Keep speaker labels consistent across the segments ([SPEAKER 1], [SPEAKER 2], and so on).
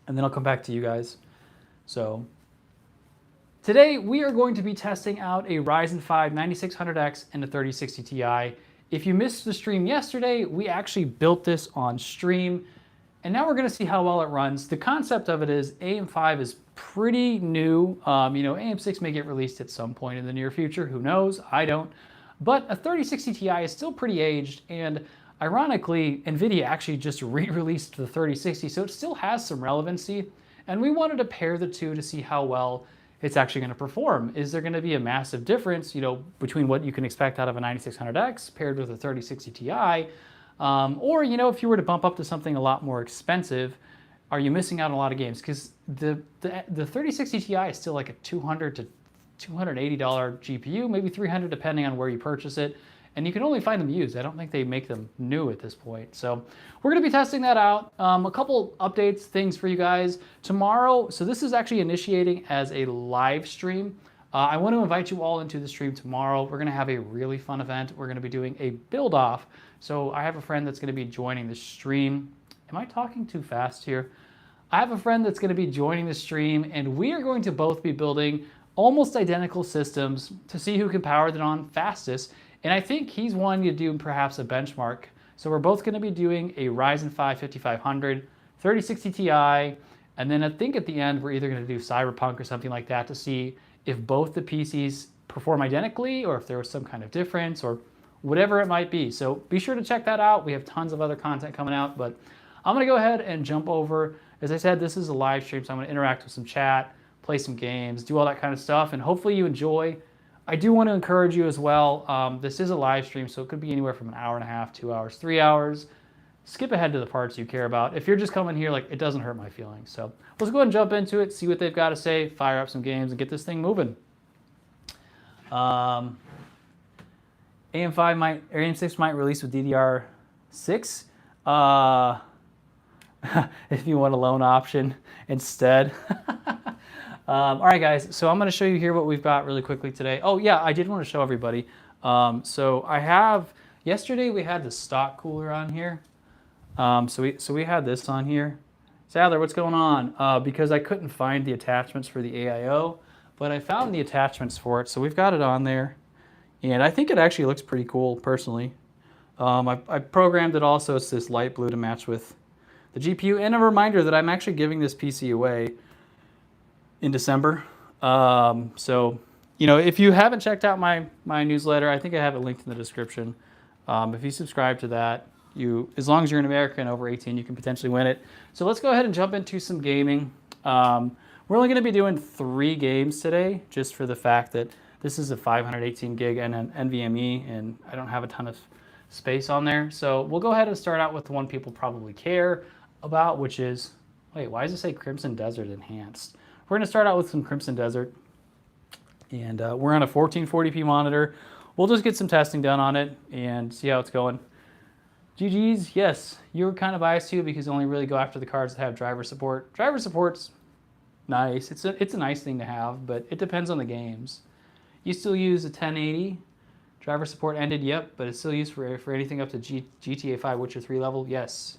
[SPEAKER 1] and then I'll come back to you guys. So today we are going to be testing out a Ryzen 5 9600X and a 3060 Ti. If you missed the stream yesterday, we actually built this on stream, and now we're going to see how well it runs. The concept of it is AM5 is pretty new. AM6 may get released at some point in the near future. Who knows? I don't. But a 3060 Ti is still pretty aged, and ironically, NVIDIA actually just re-released the 3060, so it still has some relevancy, and we wanted to pair the two to see how well it's actually going to perform. Is there going to be a massive difference, between what you can expect out of a 9600X paired with a 3060 Ti? Or, if you were to bump up to something a lot more expensive, are you missing out on a lot of games? Because the 3060 Ti is still like a $200 to $280 GPU, maybe $300 depending on where you purchase it. And you can only find them used. I don't think they make them new at this point. So we're going to be testing that out. A couple updates, things for you guys. Tomorrow, so this is actually initiating as a live stream. I want to invite you all into the stream tomorrow. We're going to have a really fun event. We're going to be doing a build off. So I have a friend that's going to be joining the stream. Am I talking too fast here? I have a friend that's going to be joining the stream, and we are going to both be building almost identical systems to see who can power them on fastest. And I think he's wanting to do perhaps a benchmark. So we're both going to be doing a Ryzen 5 5500, 3060 Ti, and then I think at the end we're either going to do Cyberpunk or something like that to see if both the PCs perform identically or if there was some kind of difference or whatever it might be. So be sure to check that out. We have tons of other content coming out, but I'm going to go ahead and jump over. As I said, this is a live stream, so I'm going to interact with some chat, play some games, do all that kind of stuff, and hopefully you enjoy. I do want to encourage you as well. This is a live stream, so it could be anywhere from an hour and a half, 2 hours, 3 hours. Skip ahead to the parts you care about. If you're just coming here, it doesn't hurt my feelings. So let's go ahead and jump into it, see what they've got to say, fire up some games, and get this thing moving. AM6 might release with DDR6 if you want a loan option instead. All right, guys, so I'm going to show you here what we've got really quickly today. Oh, yeah, I did want to show everybody. So I have, yesterday we had the stock cooler on here. So we had this on here. Sadler, what's going on? Because I couldn't find the attachments for the AIO, but I found the attachments for it. So we've got it on there. And I think it actually looks pretty cool, personally. I programmed it also. It's this light blue to match with the GPU. And a reminder that I'm actually giving this PC away in December. So, if you haven't checked out my newsletter, I think I have it linked in the description. If you subscribe to that, as long as you're an American over 18, you can potentially win it. So let's go ahead and jump into some gaming. We're only going to be doing 3 games today, just for the fact that this is a 518 gig and an NVMe, and I don't have a ton of space on there. So we'll go ahead and start out with the one people probably care about, which is, wait, why does it say Crimson Desert Enhanced? We're going to start out with some Crimson Desert, and we're on a 1440p monitor. We'll just get some testing done on it and see how it's going. GG's, yes, you're kind of biased too because you only really go after the cards that have driver support. Driver support's nice. It's a nice thing to have, but it depends on the games. You still use a 1080. Driver support ended, yep, but it's still used for anything up to GTA 5 Witcher 3 level, yes.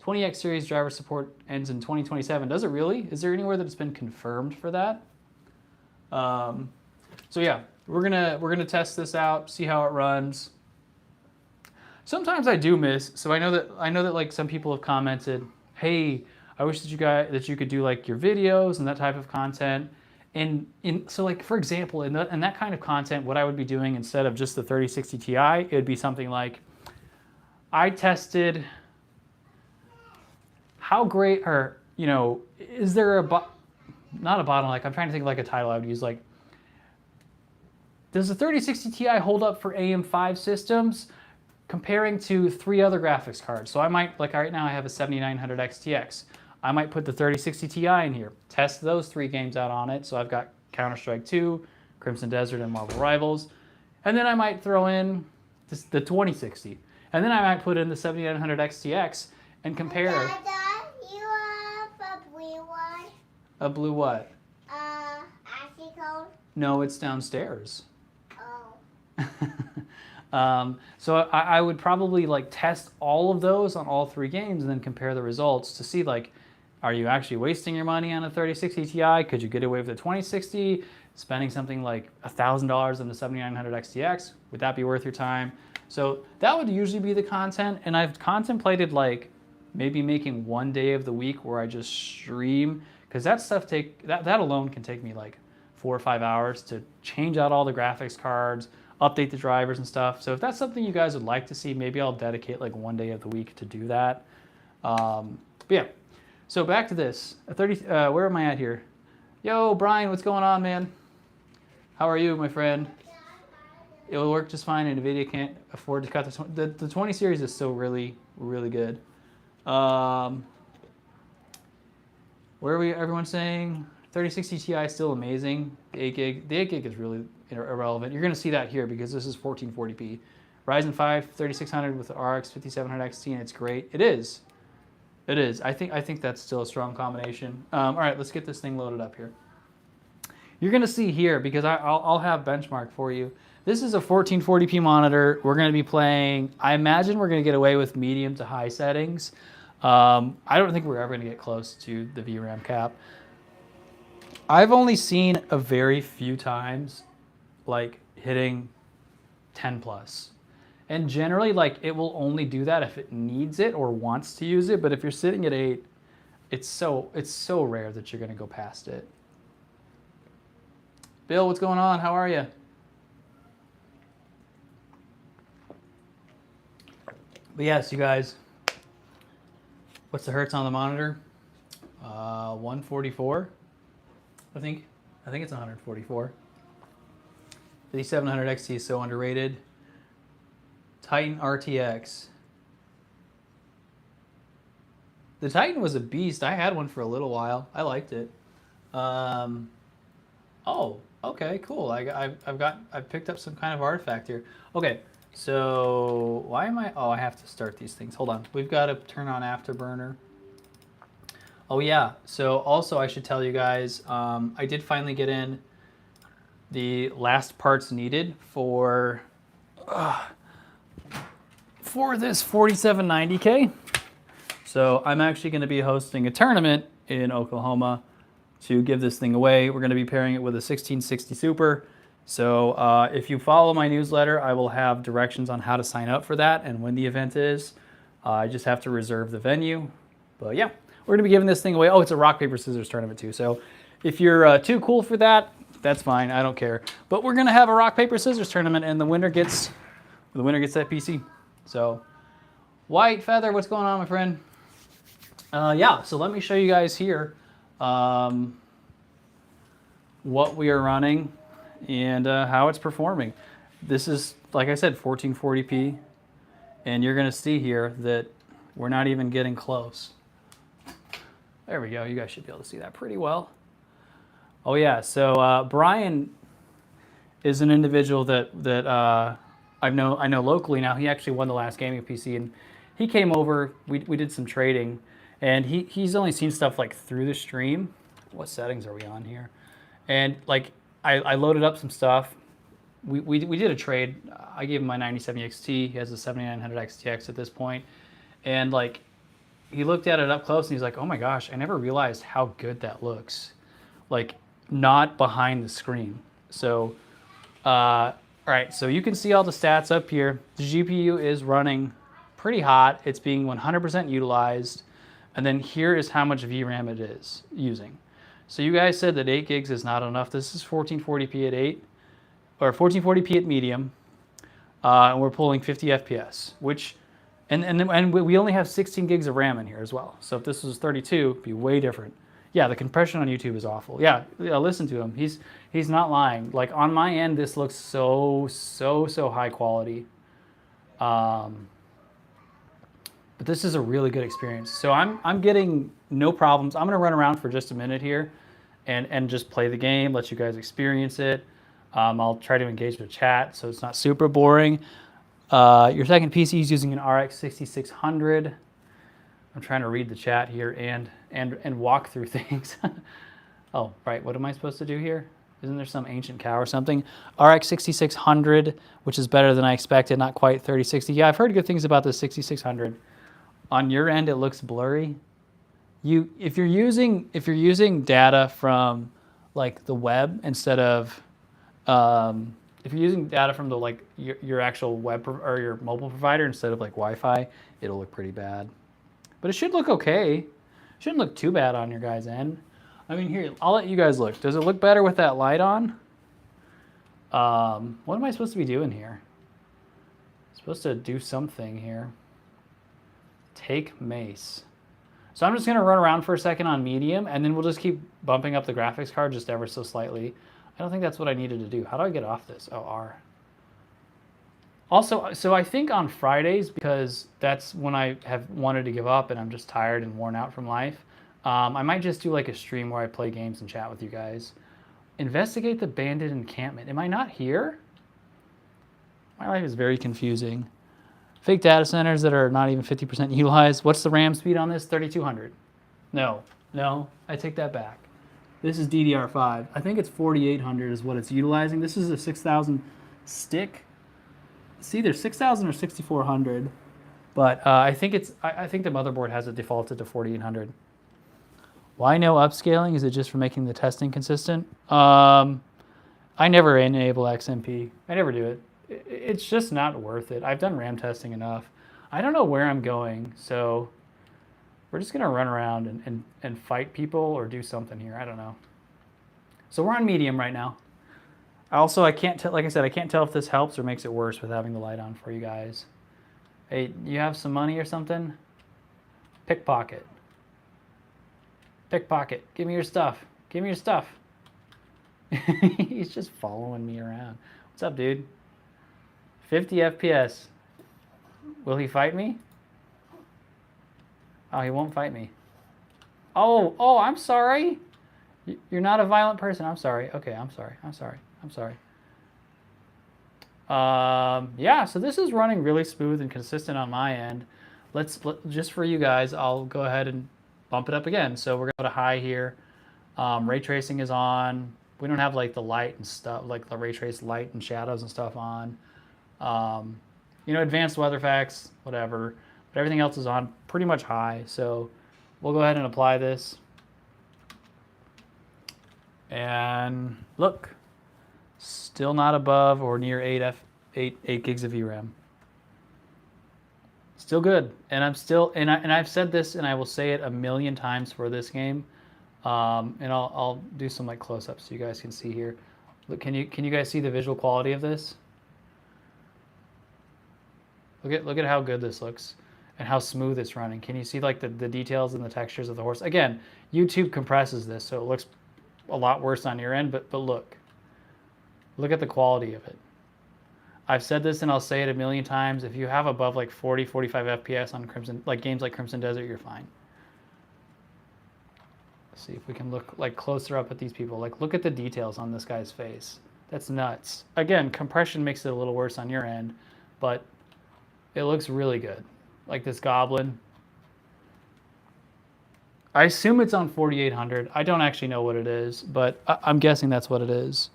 [SPEAKER 1] 20X series driver support ends in 2027. Does it really? Is there anywhere that it's been confirmed for that? So yeah, we're gonna test this out, see how it runs. Sometimes I do miss. So I know that some people have commented, hey, I wish that you could do your videos and that type of content. And so for example, in that kind of content, what I would be doing instead of just the 3060 Ti, it would be something like, I tested how great, or, is there not a bottleneck, I'm trying to think of a title I would use, does the 3060 Ti hold up for AM5 systems comparing to 3 other graphics cards? So I might, right now I have a 7900 XTX. I might put the 3060 Ti in here, test those 3 games out on it. So I've got Counter-Strike 2, Crimson Desert, and Marvel Rivals. And then I might throw in the 2060. And then I might put in the 7900 XTX and compare.
[SPEAKER 2] Dada, you have a blue one?
[SPEAKER 1] A blue what?
[SPEAKER 2] Icy cold?
[SPEAKER 1] No, it's downstairs.
[SPEAKER 2] Oh.
[SPEAKER 1] So I would probably test all of those on all 3 games and then compare the results to see Are you actually wasting your money on a 3060 Ti? Could you get away with a 2060, spending something like $1,000 on the 7900 XTX? Would that be worth your time? So that would usually be the content, and I've contemplated like maybe making one day of the week where I just stream, because that stuff that alone can take me like 4 or 5 hours to change out all the graphics cards, update the drivers and stuff. So if that's something you guys would like to see, maybe I'll dedicate like one day of the week to do that. But yeah, so back to this. Where am I at here? Yo, Brian, what's going on, man? How are you, my friend? It'll work just fine, and NVIDIA can't afford to cut the 20 series is still really, really good. Where are we? Everyone saying 3060 Ti is still amazing. The 8 gig is really irrelevant. You're going to see that here because this is 1440p. Ryzen 5 3600 with the RX 5700 XT, and it's great. It is. It is. I think that's still a strong combination. All right, let's get this thing loaded up here. You're going to see here, because I'll have benchmark for you. This is a 1440p monitor. We're going to be playing, I imagine we're going to get away with medium to high settings. I don't think we're ever going to get close to the VRAM cap. I've only seen a very few times like hitting 10 plus. And generally, like, it will only do that if it needs it or wants to use it. But if you're sitting at 8, it's so rare that you're going to go past it. Bill, what's going on? How are you? But yes, you guys, what's the hertz on the monitor? 144, I think it's 144. 5700 XT is so underrated. Titan RTX. The Titan was a beast. I had one for a little while. I liked it. Oh, okay, cool. I've picked up some kind of artifact here. Okay. So why am I? Oh, I have to start these things. Hold on. We've got to turn on Afterburner. Oh yeah. So also I should tell you guys, I did finally get in the last parts needed for this 4790K. So I'm actually going to be hosting a tournament in Oklahoma to give this thing away. We're going to be pairing it with a 1660 Super. So if you follow my newsletter, I will have directions on how to sign up for that and when the event is. I just have to reserve the venue. But yeah, we're gonna be giving this thing away. Oh, it's a rock, paper, scissors tournament too. So if you're too cool for that, that's fine, I don't care. But we're gonna have a rock, paper, scissors tournament, and the winner gets that PC. So White Feather, what's going on, my friend? Yeah, so let me show you guys here what we are running and how it's performing. This is, like I said, 1440p, and you're gonna see here that we're not even getting close. There we go, you guys should be able to see that pretty well. Oh yeah, so Brian is an individual that I know locally now. He actually won the last gaming PC, and he came over, we did some trading, and he's only seen stuff like through the stream. What settings are we on here? And like, I loaded up some stuff. We did a trade. I gave him my 9070 XT. He has a 7900 XTX at this point. And like, he looked at it up close and he's like, oh my gosh, I never realized how good that looks. Like, not behind the screen. So, all right, so you can see all the stats up here. The GPU is running pretty hot. It's being 100% utilized. And then here is how much VRAM it is using. So you guys said that 8 gigs is not enough. This is 1440p at 8, or 1440p at medium, and we're pulling 50 FPS, which, and we only have 16 gigs of RAM in here as well. So if this was 32, it'd be way different. Yeah, the compression on YouTube is awful. Yeah, listen to him. He's not lying. Like on my end, this looks so high quality. But this is a really good experience. So I'm getting no problems. I'm gonna run around for just a minute here and just play the game, let you guys experience it. I'll try to engage with chat so it's not super boring. Your second PC is using an RX 6600. I'm trying to read the chat here and walk through things. Oh, right, what am I supposed to do here? Isn't there some ancient cow or something? RX 6600, which is better than I expected, not quite 3060. Yeah, I've heard good things about the 6600. On your end, it looks blurry. if you're using data from like the web instead of if you're using data from the like your actual web or your mobile provider instead of like Wi-Fi, it'll look pretty bad. But it should look okay. It shouldn't look too bad on your guys' end. I mean, here, I'll let you guys look. Does it look better with that light on? What am I supposed to be doing here? I'm supposed to do something here. Take mace. So I'm just going to run around for a second on medium, and then we'll just keep bumping up the graphics card just ever so slightly. I don't think that's what I needed to do. How do I get off this? Oh, R. Also, so I think on Fridays, because that's when I have wanted to give up and I'm just tired and worn out from life, I might just do like a stream where I play games and chat with you guys. Investigate the bandit encampment. Am I not here? My life is very confusing. Fake data centers that are not even 50% utilized. What's the RAM speed on this? 3200. No, I take that back. This is DDR5. I think it's 4800 is what it's utilizing. This is a 6000 stick. It's either 6000 or 6400, but I think the motherboard has it defaulted to 4800. Why no upscaling? Is it just for making the testing consistent? I never enable XMP. I never do it. It's just not worth it. I've done RAM testing enough. I don't know where I'm going, so we're just gonna run around and fight people or do something here. I don't know. So we're on medium right now. Also, I can't tell, like I said, I can't tell if this helps or makes it worse with having the light on for you guys. Hey, you have some money or something? Pickpocket. Pickpocket. Give me your stuff. Give me your stuff. He's just following me around. What's up, dude? 50 FPS. Will he fight me? Oh, he won't fight me. Oh, I'm sorry. You're not a violent person. I'm sorry. Okay, I'm sorry. Yeah, so this is running really smooth and consistent on my end. Just for you guys, I'll go ahead and bump it up again. So we're going to go to high here. Ray tracing is on. We don't have like the light and stuff, like the ray trace light and shadows and stuff on. Advanced weather effects, whatever. But everything else is on pretty much high. So we'll go ahead and apply this. And look, still not above or near 8 gigs of VRAM. Still good, and I've said this, and I will say it a million times for this game. And I'll do some like close-ups so you guys can see here. Look, can you guys see the visual quality of this? Look at how good this looks and how smooth it's running. Can you see like the details and the textures of the horse? Again, YouTube compresses this, so it looks a lot worse on your end, but look at the quality of it. I've said this and I'll say it a million times. If you have above like 40, 45 FPS on games like Crimson Desert, you're fine. Let's see if we can look like closer up at these people. Like, look at the details on this guy's face. That's nuts. Again, compression makes it a little worse on your end, but it looks really good. Like this goblin. I assume it's on 4800. I don't actually know what it is, but I'm guessing that's what it is.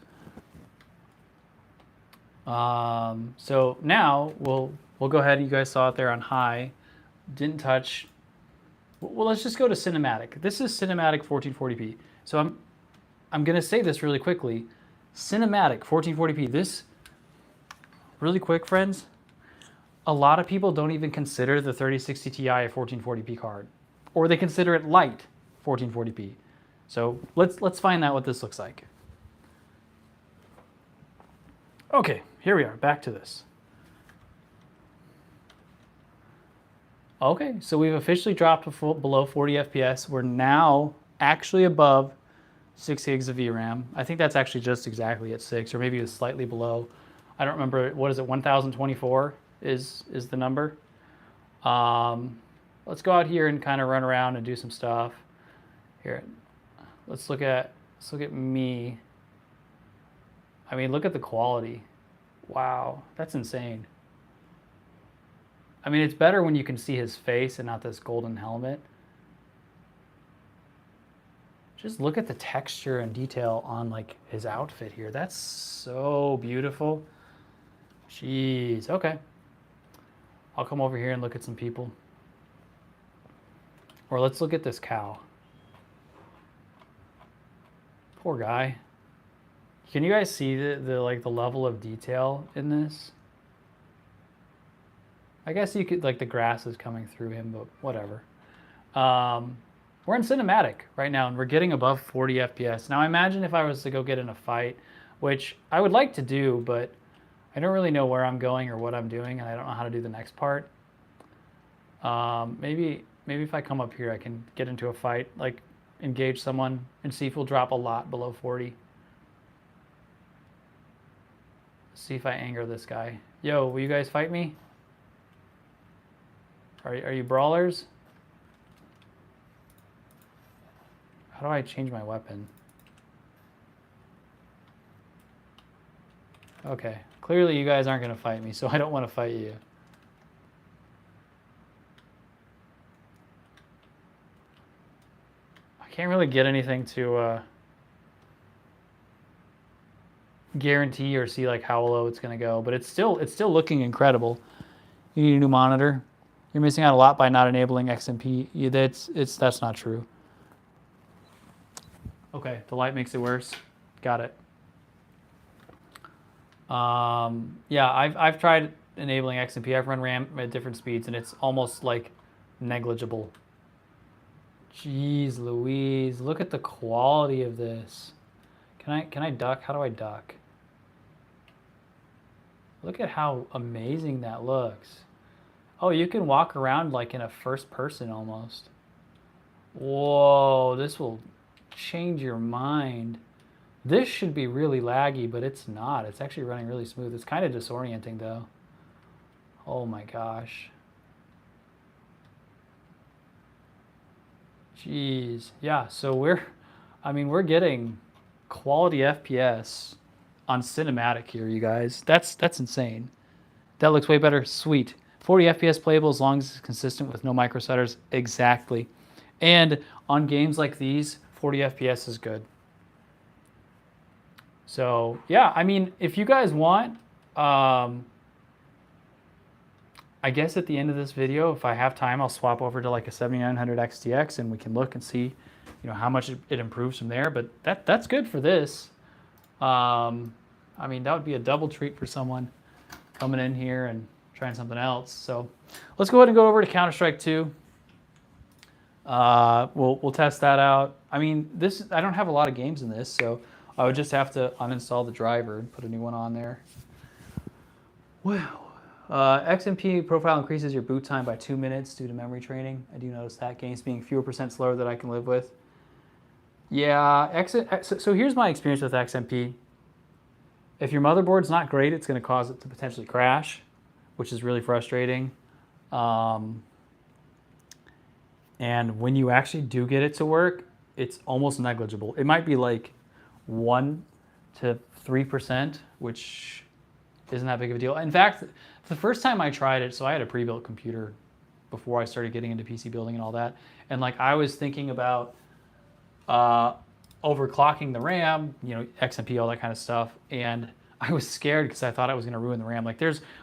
[SPEAKER 1] So now we'll go ahead. You guys saw it there on high. Didn't touch. Well, let's just go to cinematic. This is cinematic 1440p. So I'm going to say this really quickly. Cinematic 1440p. This, really quick, friends, a lot of people don't even consider the 3060 Ti a 1440p card, or they consider it light 1440p. So let's find out what this looks like. Okay, here we are, back to this. Okay, so we've officially dropped below 40 FPS. We're now actually above 6 gigs of VRAM. I think that's actually just exactly at 6, or maybe it was slightly below. I don't remember, what is it, 1024 is the number. Let's go out here and kind of run around and do some stuff. Here, let's look at me. I mean, look at the quality. Wow, that's insane. I mean, it's better when you can see his face and not this golden helmet. Just look at the texture and detail on like his outfit here. That's so beautiful. Jeez, okay. I'll come over here and look at some people. Or let's look at this cow. Poor guy. Can you guys see the like the level of detail in this? I guess you could, like, the grass is coming through him, but whatever. We're in cinematic right now, and we're getting above 40 FPS. Now, I imagine if I was to go get in a fight, which I would like to do, but I don't really know where I'm going or what I'm doing, and I don't know how to do the next part. Maybe if I come up here, I can get into a fight, like engage someone, and see if we'll drop a lot below 40. See if I anger this guy. Yo, will you guys fight me? Are you brawlers? How do I change my weapon? Okay, clearly you guys aren't going to fight me, so I don't want to fight you. I can't really get anything to guarantee or see like how low it's going to go, but it's still looking incredible. You need a new monitor. You're missing out a lot by not enabling XMP. That's not true. Okay, the light makes it worse. Got it. Yeah, I've tried enabling XMP. I've run RAM at different speeds, and it's almost like negligible. Jeez Louise, look at the quality of this. Can I duck? How do I duck? Look at how amazing that looks. Oh, you can walk around like in a first person almost. Whoa, this will change your mind. This should be really laggy, but it's not. It's actually running really smooth. It's kind of disorienting though. Oh my gosh. Jeez. Yeah, so we're getting quality FPS on cinematic here, you guys. That's insane. That looks way better. Sweet. 40 FPS playable as long as it's consistent with no micro stutters. Exactly. And on games like these, 40 FPS is good. So yeah, I mean, if you guys want, I guess at the end of this video, if I have time, I'll swap over to like a 7900 XTX and we can look and see, how much it improves from there. But that's good for this. I mean, that would be a double treat for someone coming in here and trying something else. So let's go ahead and go over to Counter-Strike 2. We'll test that out. I mean, I don't have a lot of games in this, so I would just have to uninstall the driver and put a new one on there. Wow. XMP profile increases your boot time by 2 minutes due to memory training. I do notice that. Games being fewer % slower that I can live with. Yeah, so here's my experience with XMP. If your motherboard's not great, it's going to cause it to potentially crash, which is really frustrating. And when you actually do get it to work, it's almost negligible. It might be like 1 to 3%, which isn't that big of a deal. In fact, the first time I tried it, so I had a pre-built computer before I started getting into PC building and all that. And like I was thinking about overclocking the RAM, XMP, all that kind of stuff. And I was scared because I thought I was going to ruin the RAM. Like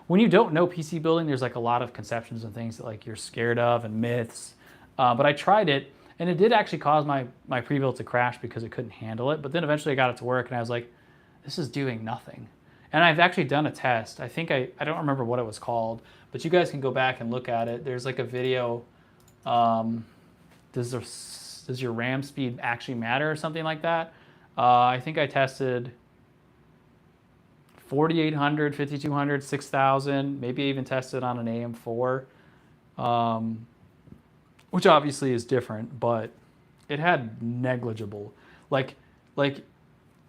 [SPEAKER 1] when you don't know PC building, there's like a lot of conceptions and things that like you're scared of and myths. But I tried it and it did actually cause my pre-built to crash because it couldn't handle it. But then eventually I got it to work and I was like, this is doing nothing. And I've actually done a test. I think I don't remember what it was called, but you guys can go back and look at it. There's like a video, does your RAM speed actually matter or something like that? I think I tested 4800, 5200, 6000, maybe I even tested on an AM4, which obviously is different, but it had negligible. Like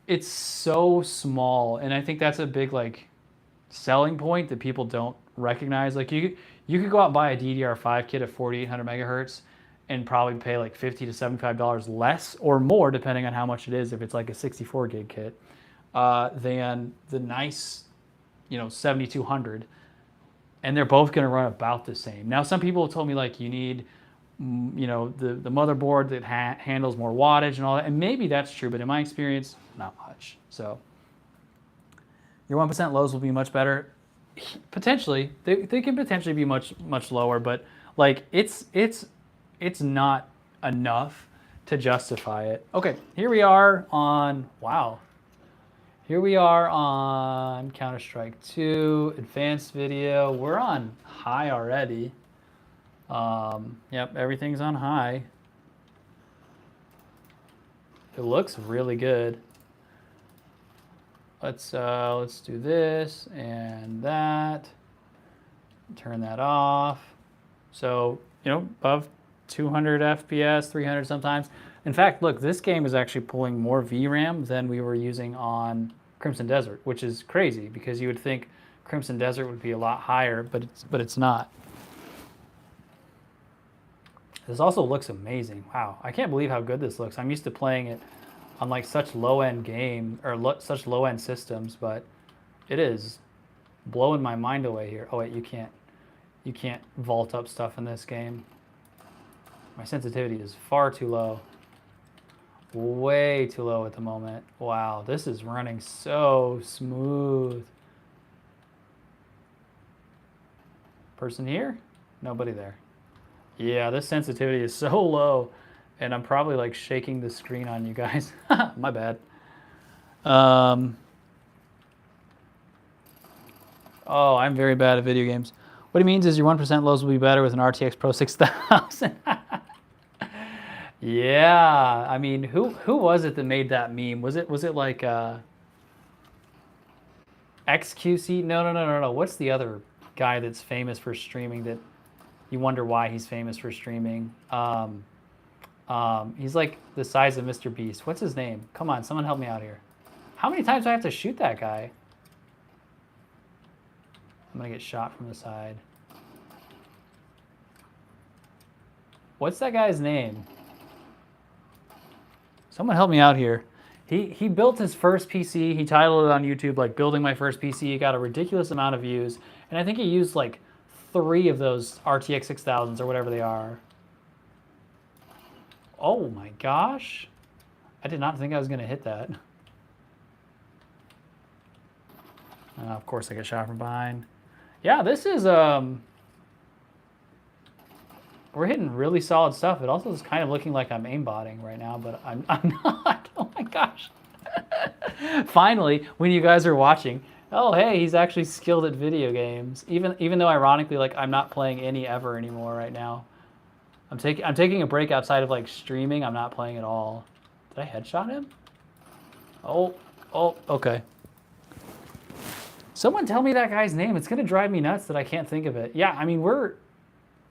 [SPEAKER 1] it's so small, and I think that's a big like selling point that people don't recognize. Like you could go out and buy a DDR5 kit at 4800 megahertz and probably pay like $50 to $75 less or more, depending on how much it is, if it's like a 64 gig kit, than the nice, 7200. And they're both going to run about the same. Now, some people have told me like you need, the motherboard that handles more wattage and all that, and maybe that's true, but in my experience, not much. So your 1% lows will be much better. Potentially, they can potentially be much lower, but like it's it's not enough to justify it. Okay, here we are on, wow. Here we are on Counter-Strike 2, advanced video. We're on high already. Yep, everything's on high. It looks really good. Let's do this and that. Turn that off. So, you know, above 200 FPS, 300 sometimes. In fact, look, this game is actually pulling more VRAM than we were using on Crimson Desert, which is crazy because you would think Crimson Desert would be a lot higher, but it's not. This also looks amazing. Wow, I can't believe how good this looks. I'm used to playing it on like such low-end game or such low-end systems, but it is blowing my mind away here. Oh wait, you can't vault up stuff in this game. My sensitivity is far too low. Way too low at the moment. Wow, this is running so smooth. Person here? Nobody there. Yeah, this sensitivity is so low, and I'm probably like shaking the screen on you guys. My bad. Oh, I'm very bad at video games. What he means is your 1% lows will be better with an RTX Pro 6000. Yeah, I mean, who was it that made that meme? Was it like XQC? No. What's the other guy that's famous for streaming that you wonder why he's famous for streaming? He's like the size of Mr. Beast. What's his name? Come on, someone help me out here. How many times do I have to shoot that guy? I'm gonna get shot from the side. What's that guy's name? Someone help me out here. He built his first PC. He titled it on YouTube like building my first PC. He got a ridiculous amount of views, and I think he used like 3 of those RTX 6000s or whatever they are. Oh my gosh. I did not think I was gonna hit that. Of course I get shot from behind. Yeah, this is we're hitting really solid stuff. It also is kind of looking like I'm aimbotting right now, but I'm not. Oh my gosh. Finally, when you guys are watching, oh hey, he's actually skilled at video games. Even though ironically, like I'm not playing any ever anymore right now. I'm taking a break outside of like streaming. I'm not playing at all. Did I headshot him? Oh, okay. Someone tell me that guy's name. It's gonna drive me nuts that I can't think of it. Yeah, I mean we're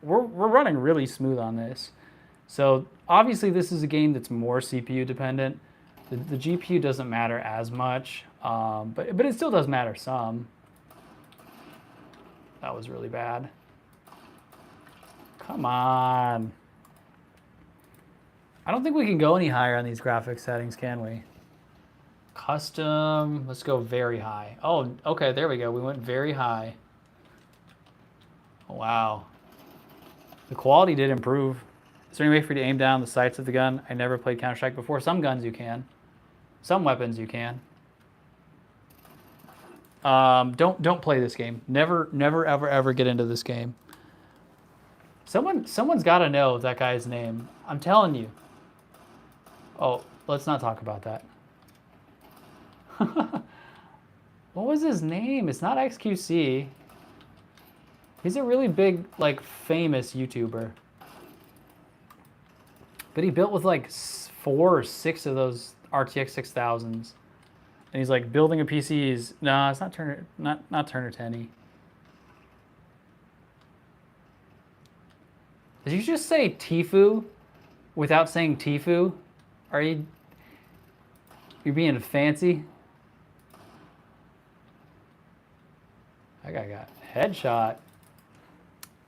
[SPEAKER 1] running really smooth on this. So obviously this is a game that's more CPU dependent. The GPU doesn't matter as much, but it still does matter some. That was really bad. Come on. I don't think we can go any higher on these graphics settings, can we? Custom, let's go very high. Oh, okay, there we go. We went very high. Wow. The quality did improve. Is there any way for you to aim down the sights of the gun? I never played Counter-Strike before. Some guns you can. Some weapons you can. Don't play this game. Never, ever get into this game. Someone's got to know that guy's name. I'm telling you. Oh, let's not talk about that. What was his name? It's not XQC. He's a really big, like, famous YouTuber. But he built with like 4 or 6 of those RTX 6000s. And he's like building a PC. No, it's not Turner, not Turner Tenney. Did you just say Tifu without saying Tifu? Are you're being fancy? That guy got headshot.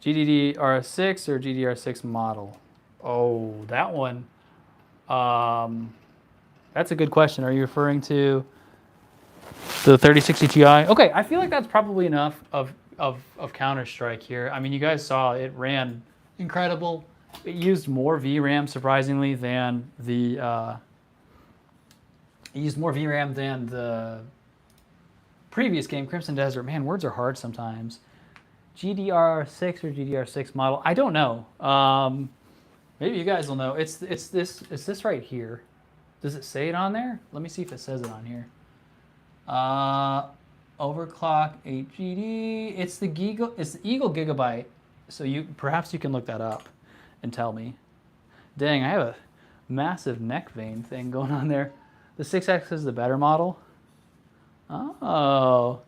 [SPEAKER 1] GDDR6 or GDDR6 model? Oh, that one. That's a good question. Are you referring to the 3060 Ti? Okay, I feel like that's probably enough of Counter-Strike here. I mean, you guys saw it ran incredible. It used more VRAM surprisingly than the previous game, Crimson Desert. Man, words are hard sometimes. GDR6 or GDR6 model? I don't know. Maybe you guys will know. It's this right here. Does it say it on there? Let me see if it says it on here. Overclock 8GD. It's the Eagle Gigabyte. So perhaps you can look that up and tell me. Dang, I have a massive neck vein thing going on there. The 6X is the better model. Oh.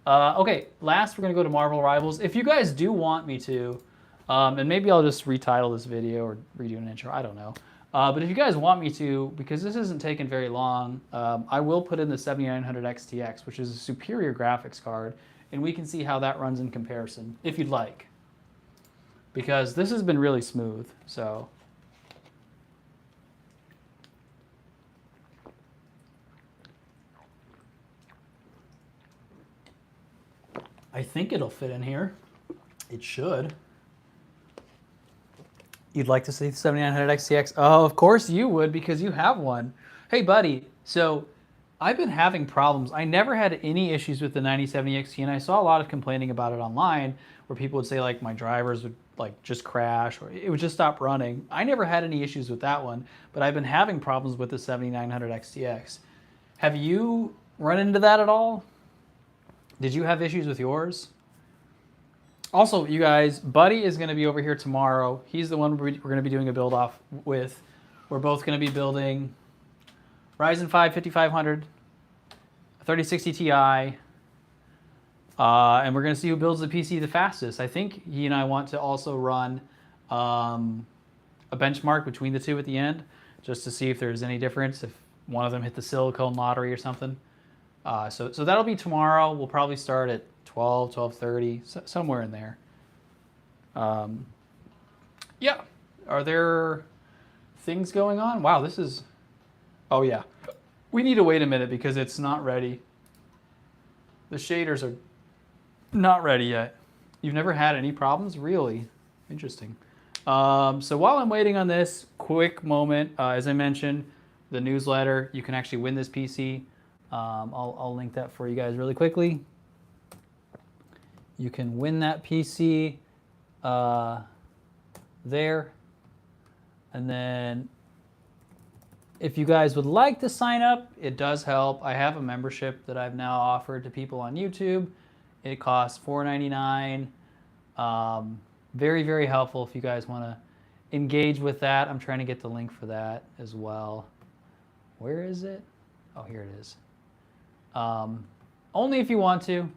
[SPEAKER 1] Okay, last we're going to go to Marvel Rivals. If you guys do want me to, and maybe I'll just retitle this video or redo an intro, I don't know. But if you guys want me to, because this isn't taking very long, I will put in the 7900 XTX, which is a superior graphics card, and we can see how that runs in comparison, if you'd like. Because this has been really smooth, so. I think it'll fit in here. It should. You'd like to see the 7900 XTX? Oh, of course you would, because you have one. Hey, buddy. So I've been having problems. I never had any issues with the 9070 XT, and I saw a lot of complaining about it online, where people would say like my drivers would like just crash or it would just stop running. I never had any issues with that one, but I've been having problems with the 7900 XTX. Have you run into that at all? Did you have issues with yours? Also, you guys, Buddy is going to be over here tomorrow. He's the one we're going to be doing a build off with. We're both going to be building Ryzen 5 5500, 3060 Ti, and we're going to see who builds the PC the fastest. I think he and I want to also run a benchmark between the two at the end, just to see if there's any difference, if one of them hit the silicone lottery or something. So that'll be tomorrow. We'll probably start at 12, 12:30, somewhere in there. Yeah. Are there things going on? Wow, this is... Oh, yeah. We need to wait a minute because it's not ready. The shaders are not ready yet. You've never had any problems? Really? Interesting. So while I'm waiting on this, quick moment. As I mentioned, the newsletter, you can actually win this PC. I'll link that for you guys really quickly. You can win that PC there. And then if you guys would like to sign up, it does help. I have a membership that I've now offered to people on YouTube. It costs $4.99. Very, very helpful if you guys want to engage with that. I'm trying to get the link for that as well. Where is it? Oh, here it is. Only if you want to.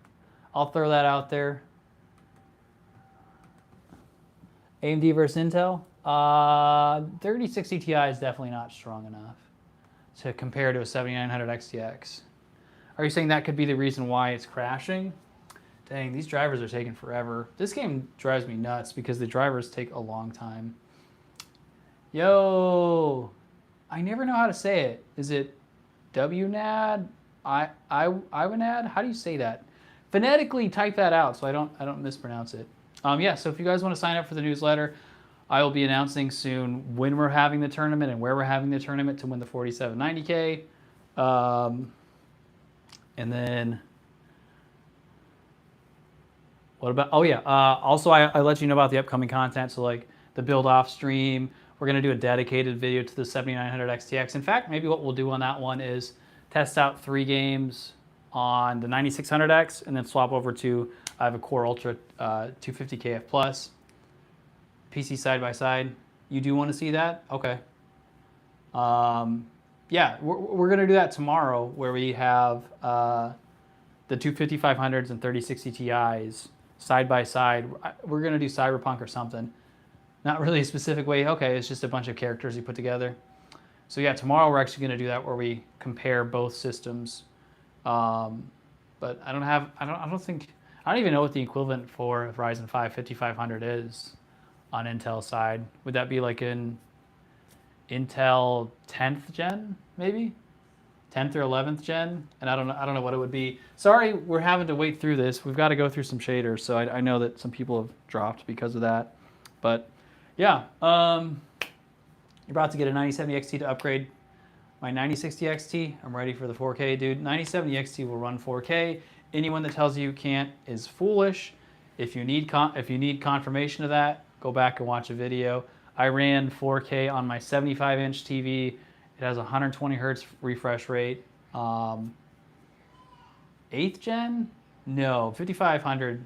[SPEAKER 1] I'll throw that out there. AMD versus Intel. 3060 Ti is definitely not strong enough to compare to a 7900 XTX. Are you saying that could be the reason why it's crashing? Dang, these drivers are taking forever. This game drives me nuts because the drivers take a long time. Yo, I never know how to say it. Is it WNAD? IWNAD? How do you say that? Phonetically type that out so I don't mispronounce it. Yeah, so if you guys want to sign up for the newsletter, I will be announcing soon when we're having the tournament and where we're having the tournament to win the 4790K. And then, what about, oh yeah, also I let you know about the upcoming content. So like the build off stream, we're going to do a dedicated video to the 7900 XTX. In fact, maybe what we'll do on that one is test out 3 games on the 9600X and then swap over to, I have a Core Ultra 250KF Plus, PC side by side. You do want to see that? Okay. Yeah, we're going to do that tomorrow where we have the 25500s and 3060 Ti's side by side. We're going to do Cyberpunk or something. Not really a specific way. Okay, it's just a bunch of characters you put together. So yeah, tomorrow we're actually going to do that where we compare both systems. But I don't even know what the equivalent for Ryzen 5 5500 is on Intel side. Would that be like in Intel 10th gen, maybe? 10th or 11th gen? And I don't know what it would be. Sorry, we're having to wait through this. We've got to go through some shaders, so I know that some people have dropped because of that. But yeah, you're about to get a 9070 XT to upgrade my 9060 XT. I'm ready for the 4K, dude. 9070 XT will run 4K. Anyone that tells you can't is foolish. If you need confirmation of that, go back and watch a video. I ran 4K on my 75-inch TV. It has 120 hertz refresh rate. 8th gen? No, 5500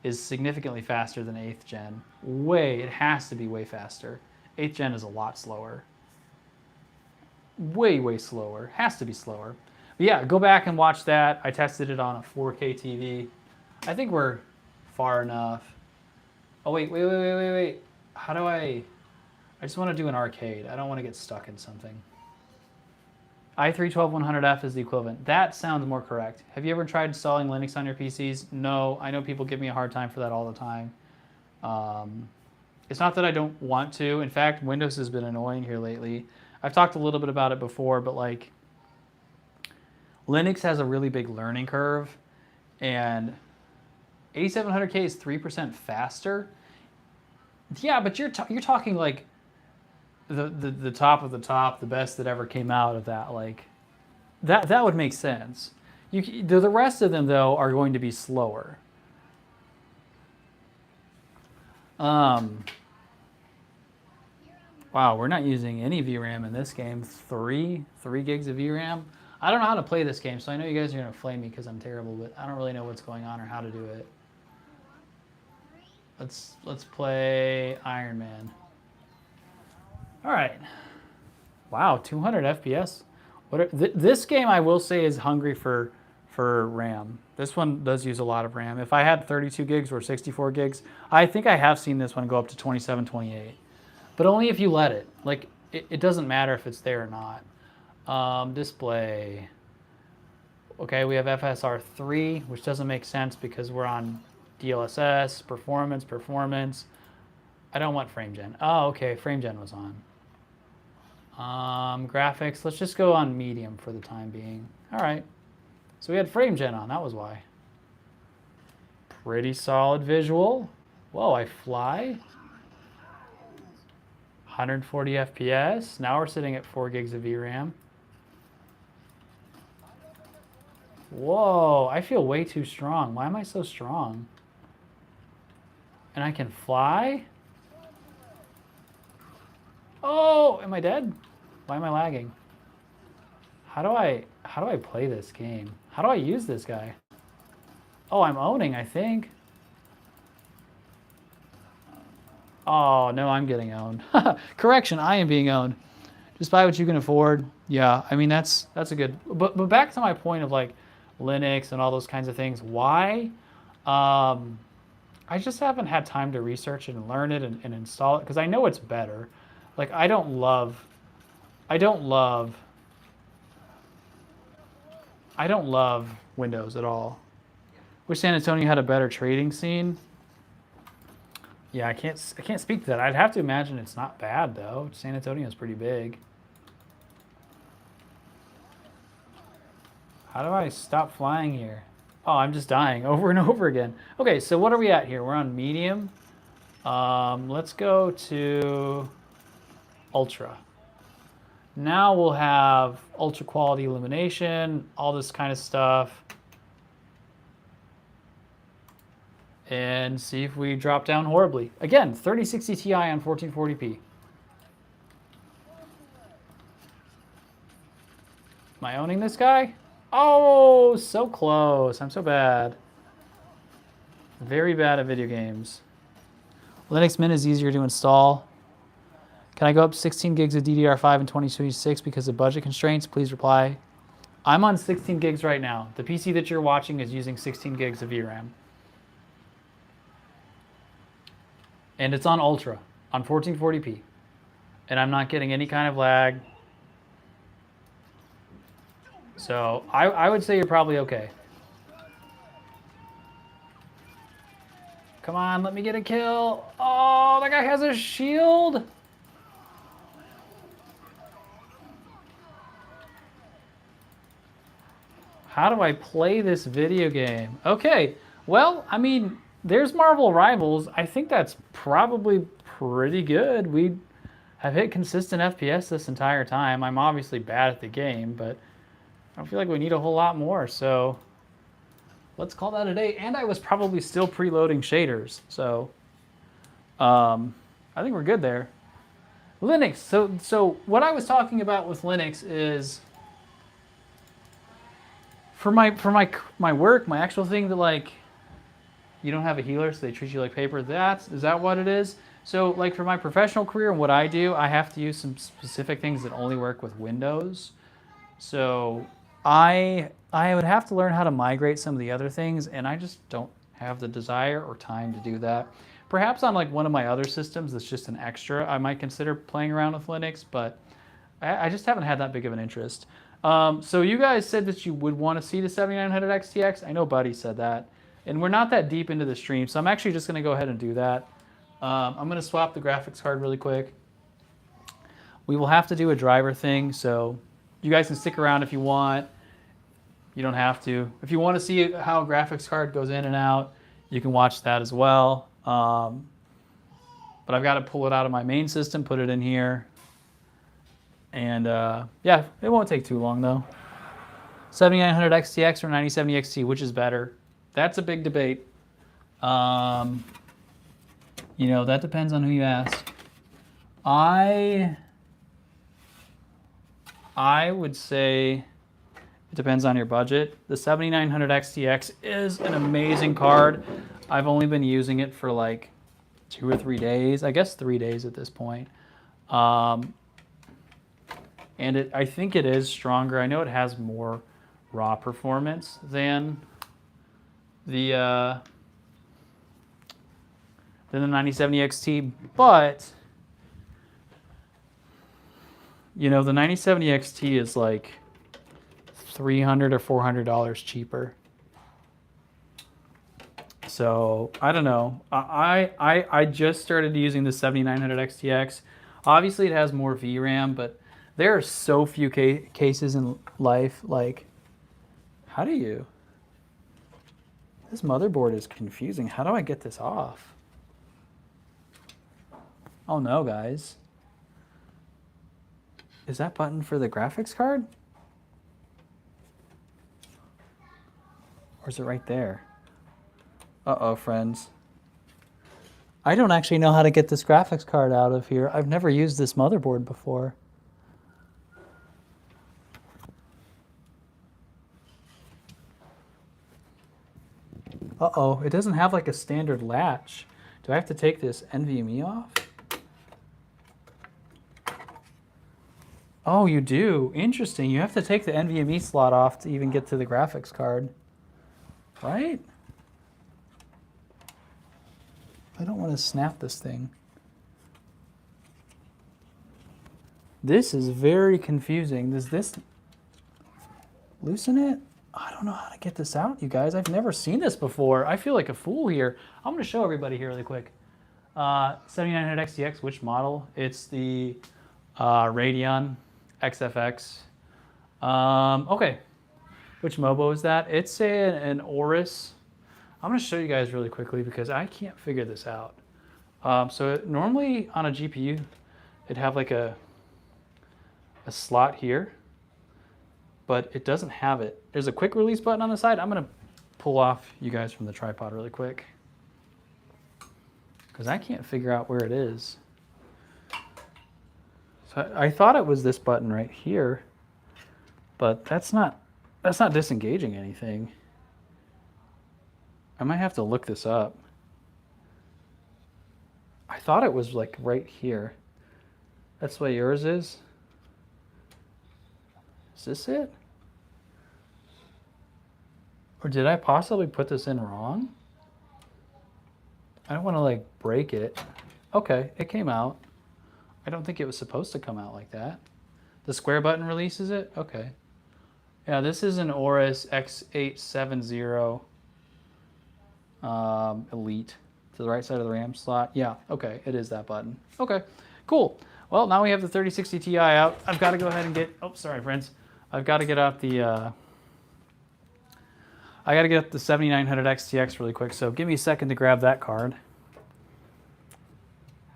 [SPEAKER 1] is significantly faster than 8th gen. It has to be way faster. 8th gen is a lot slower. Way slower. Has to be slower. But yeah, go back and watch that. I tested it on a 4K TV. I think we're far enough. Oh, wait. How do I just want to do an arcade. I don't want to get stuck in something. i3-12100F is the equivalent. That sounds more correct. Have you ever tried installing Linux on your PCs? No, I know people give me a hard time for that all the time. It's not that I don't want to. In fact, Windows has been annoying here lately. I've talked a little bit about it before, but like Linux has a really big learning curve, and 8700K is 3% faster. Yeah, but you're talking like the top of the top, the best that ever came out of that. Like that would make sense. The rest of them though are going to be slower. Wow, we're not using any VRAM in this game. 3 gigs of VRAM. I don't know how to play this game, so I know you guys are gonna flame me because I'm terrible, but I don't really know what's going on or how to do it. Let's play Iron Man. All right. Wow, 200 FPS. This game I will say is hungry for RAM. This one does use a lot of RAM. If I had 32 gigs or 64 gigs, I think I have seen this one go up to 27, 28. But only if you let it. Like, it doesn't matter if it's there or not. Display. Okay, we have FSR 3, which doesn't make sense because we're on DLSS, performance. I don't want frame gen. Oh, okay, frame gen was on. Graphics, let's just go on medium for the time being. All right, so we had frame gen on, that was why. Pretty solid visual. Whoa, I fly. 140 FPS. Now we're sitting at 4 gigs of VRAM. Whoa, I feel way too strong. Why am I so strong? And I can fly? Oh, am I dead? Why am I lagging? How do I play this game? How do I use this guy? Oh, I'm owning, I think. Oh, no, I'm getting owned. Correction, I am being owned. Just buy what you can afford. Yeah, I mean, that's a good... But back to my point of, like, Linux and all those kinds of things. Why? I just haven't had time to research it and learn it and install it, because I know it's better. Like, I don't love Windows at all. Wish San Antonio had a better trading scene. Yeah, I can't speak to that. I'd have to imagine it's not bad though. San Antonio's pretty big. How do I stop flying here? Oh, I'm just dying over and over again. Okay, so what are we at here? We're on medium. Let's go to ultra. Now we'll have ultra quality illumination, all this kind of stuff. And see if we drop down horribly. Again, 3060 Ti on 1440p. Am I owning this guy? Oh, so close. I'm so bad. Very bad at video games. Linux Mint is easier to install. Can I go up 16 gigs of DDR5 in 2026 because of budget constraints? Please reply. I'm on 16 gigs right now. The PC that you're watching is using 16 gigs of VRAM. And it's on Ultra, on 1440p. And I'm not getting any kind of lag. So I would say you're probably okay. Come on, let me get a kill. Oh, that guy has a shield. How do I play this video game? Okay, well, I mean, there's Marvel Rivals. I think that's probably pretty good. We have hit consistent FPS this entire time. I'm obviously bad at the game, but I don't feel like we need a whole lot more. So let's call that a day. And I was probably still preloading shaders. So I think we're good there. Linux. So what I was talking about with Linux is for my work, my actual thing that like you don't have a healer, so they treat you like paper. Is that what it is? So like for my professional career and what I do, I have to use some specific things that only work with Windows. So I would have to learn how to migrate some of the other things, and I just don't have the desire or time to do that. Perhaps on like one of my other systems that's just an extra, I might consider playing around with Linux, but I just haven't had that big of an interest. So you guys said that you would want to see the 7900 XTX. I know Buddy said that. And we're not that deep into the stream, so I'm actually just going to go ahead and do that. I'm going to swap the graphics card really quick. We will have to do a driver thing, so you guys can stick around if you want. You don't have to. If you want to see how a graphics card goes in and out, you can watch that as well. But I've got to pull it out of my main system, put it in here. And yeah, it won't take too long though. 7900 XTX or 9070 XT, which is better? That's a big debate. You know, that depends on who you ask. I would say it depends on your budget. The 7900 XTX is an amazing card. I've only been using it for like 2 or 3 days. I guess 3 days at this point. And I think it is stronger. I know it has more raw performance than the 9070 XT, but you know, the 9070 XT is like $300 or $400 cheaper. So I don't know. I just started using the 7900 XTX. Obviously, it has more VRAM, but there are so few cases in life. Like, how do you? This motherboard is confusing. How do I get this off? Oh no, guys. Is that button for the graphics card? Or is it right there? Uh-oh, friends. I don't actually know how to get this graphics card out of here. I've never used this motherboard before. Uh-oh, it doesn't have like a standard latch. Do I have to take this NVMe off? Oh, you do. Interesting. You have to take the NVMe slot off to even get to the graphics card. Right? I don't want to snap this thing. This is very confusing. Does this loosen it? I don't know how to get this out, you guys. I've never seen this before. I feel like a fool here. I'm going to show everybody here really quick. 7900 XTX, which model? It's the Radeon XFX. Okay. Which MOBO is that? It's an Aorus. I'm going to show you guys really quickly because I can't figure this out. So normally on a GPU, it'd have like a slot here, but it doesn't have it. There's a quick release button on the side. I'm going to pull off you guys from the tripod really quick because I can't figure out where it is. So I thought it was this button right here, but that's not disengaging anything. I might have to look this up. I thought it was like right here. That's what yours is. Is this it? Or did I possibly put this in wrong? I don't want to like break it. Okay, it came out. I don't think it was supposed to come out like that. The square button releases it? Okay. Yeah, this is an Aorus X870 Elite to the right side of the RAM slot. Yeah, okay, it is that button. Okay, cool. Well, now we have the 3060 Ti out. I've got to go ahead and get, oh, sorry, friends. I've got to get out the, I got to get up the 7900 XTX really quick, so give me a second to grab that card.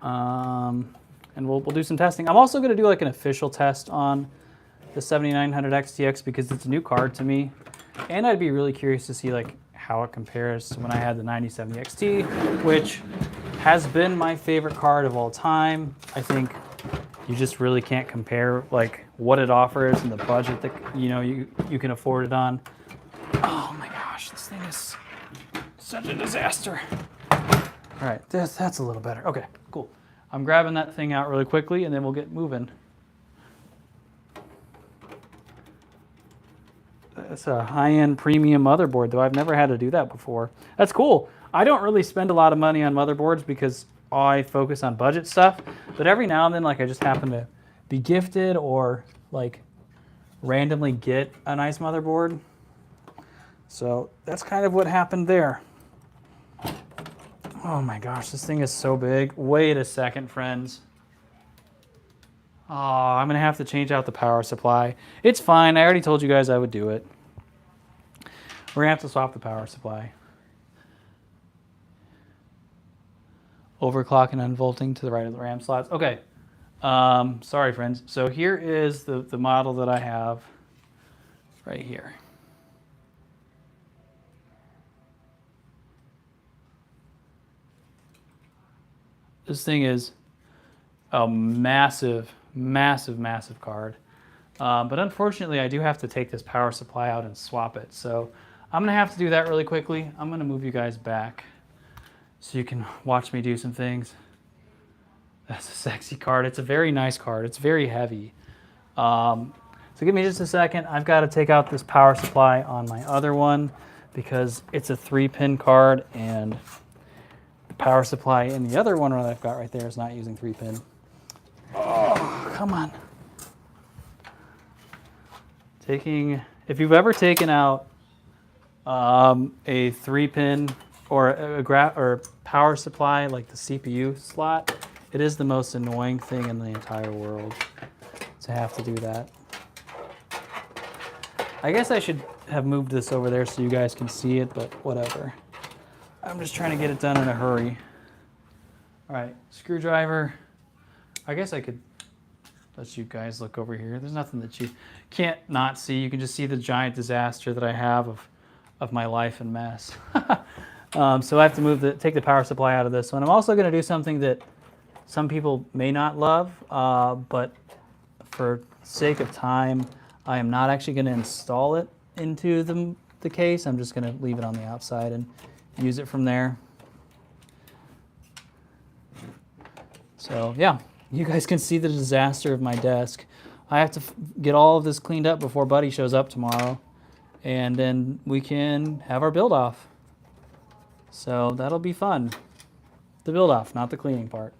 [SPEAKER 1] And we'll do some testing. I'm also going to do like an official test on the 7900 XTX because it's a new card to me. And I'd be really curious to see like how it compares to when I had the 9070 XT, which has been my favorite card of all time. I think you just really can't compare like what it offers and the budget that you can afford it on. Oh my gosh, this thing is such a disaster. All right, that's a little better. Okay, cool. I'm grabbing that thing out really quickly and then we'll get moving. It's a high-end premium motherboard, though I've never had to do that before. That's cool. I don't really spend a lot of money on motherboards because I focus on budget stuff, but every now and then, like, I just happen to be gifted or like randomly get a nice motherboard. So that's kind of what happened there. Oh my gosh, this thing is so big. Wait a second, friends. Oh, I'm gonna have to change out the power supply. It's fine, I already told you guys I would do it. We're gonna have to swap the power supply. Overclock and unvolting to the right of the RAM slots. Okay, sorry friends. So here is the model that I have right here. This thing is a massive, massive, massive card. But unfortunately, I do have to take this power supply out and swap it. So I'm gonna have to do that really quickly. I'm gonna move you guys back so you can watch me do some things. That's a sexy card. It's a very nice card. It's very heavy. So give me just a second. I've got to take out this power supply on my other one because it's a 3-pin card and the power supply in the other one that I've got right there is not using 3-pin. Oh, come on. If you've ever taken out a 3-pin or a power supply like the CPU slot, it is the most annoying thing in the entire world to have to do that. I guess I should have moved this over there so you guys can see it, but whatever. I'm just trying to get it done in a hurry. All right, screwdriver. I guess I could let you guys look over here. There's nothing that you can't not see. You can just see the giant disaster that I have of my life and mess. So I have to take the power supply out of this one. I'm also going to do something that some people may not love, but for sake of time, I am not actually going to install it into the case. I'm just going to leave it on the outside and use it from there. So yeah, you guys can see the disaster of my desk. I have to get all of this cleaned up before Buddy shows up tomorrow, and then we can have our build off. So that'll be fun. The build off, not the cleaning part.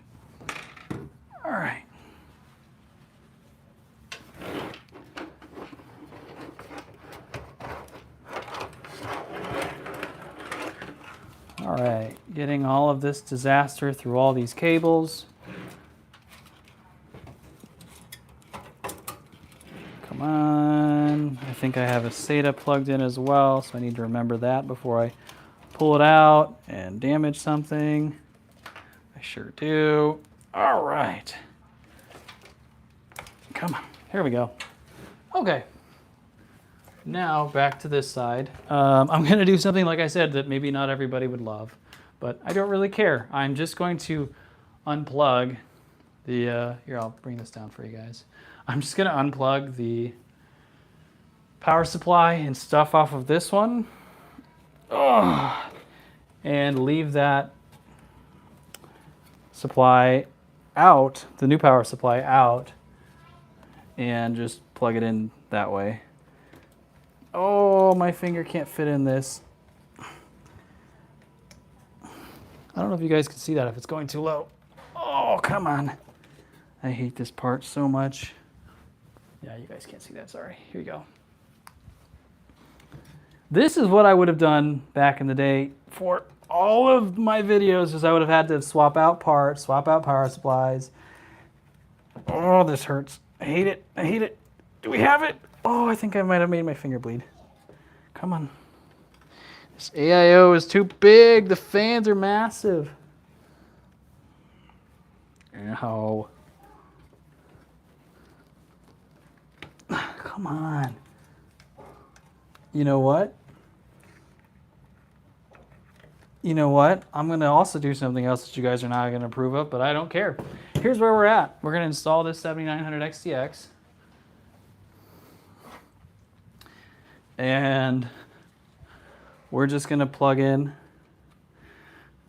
[SPEAKER 1] All right. All right, getting all of this disaster through all these cables. Come on. I think I have a SATA plugged in as well, so I need to remember that before I pull it out and damage something. I sure do. All right. Come on, here we go. Okay. Now back to this side. I'm gonna do something, like I said, that maybe not everybody would love, but I don't really care. I'm just going to unplug the, here, I'll bring this down for you guys. I'm just gonna unplug the power supply and stuff off of this one. Oh, and leave that supply out, the new power supply out, and just plug it in that way. Oh, my finger can't fit in this. I don't know if you guys can see that if it's going too low. Oh, come on. I hate this part so much. Yeah, you guys can't see that, sorry. Here you go. This is what I would have done back in the day for all of my videos, is I would have had to swap out parts, swap out power supplies. Oh, this hurts. I hate it. I hate it. Do we have it? Oh, I think I might have made my finger bleed. Come on. This AIO is too big. The fans are massive. Ow. Come on. You know what? You know what? I'm going to also do something else that you guys are not going to approve of, but I don't care. here's where we're at. We're going to install this 7900 XTX. And we're just going to plug in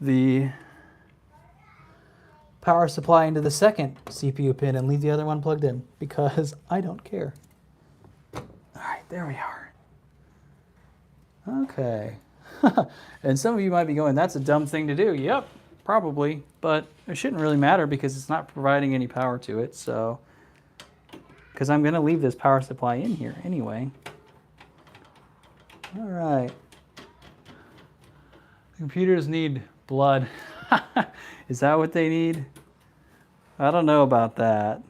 [SPEAKER 1] the power supply into the second CPU pin and leave the other one plugged in because I don't care. All right, there we are. Okay. And some of you might be going, that's a dumb thing to do. Yep, probably, but it shouldn't really matter because it's not providing any power to it. So, because I'm going to leave this power supply in here anyway. All right. Computers need blood. Is that what they need? I don't know about that.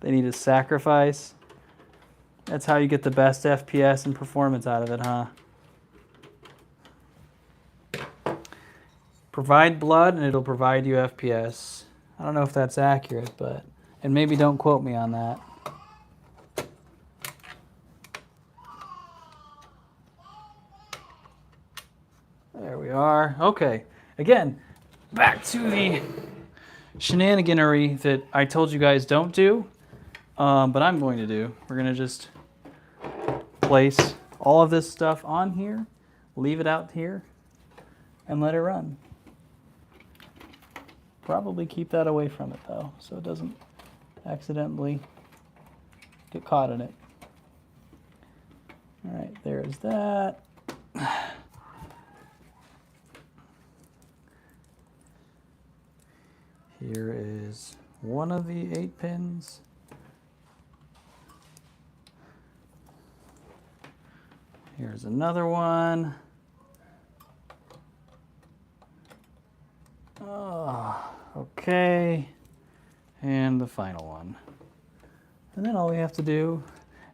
[SPEAKER 1] They need a sacrifice. That's how you get the best FPS and performance out of it, huh? Provide blood and it'll provide you FPS. I don't know if that's accurate, but, and maybe don't quote me on that. There we are. Okay. Again, back to the shenaniganery that I told you guys don't do, but I'm going to do. We're going to just place all of this stuff on here, leave it out here, and let it run. Probably keep that away from it though, so it doesn't accidentally get caught in it. All right, there's that. Here is one of the 8 pins. Here's another one. Oh, okay. And the final one. And then all we have to do,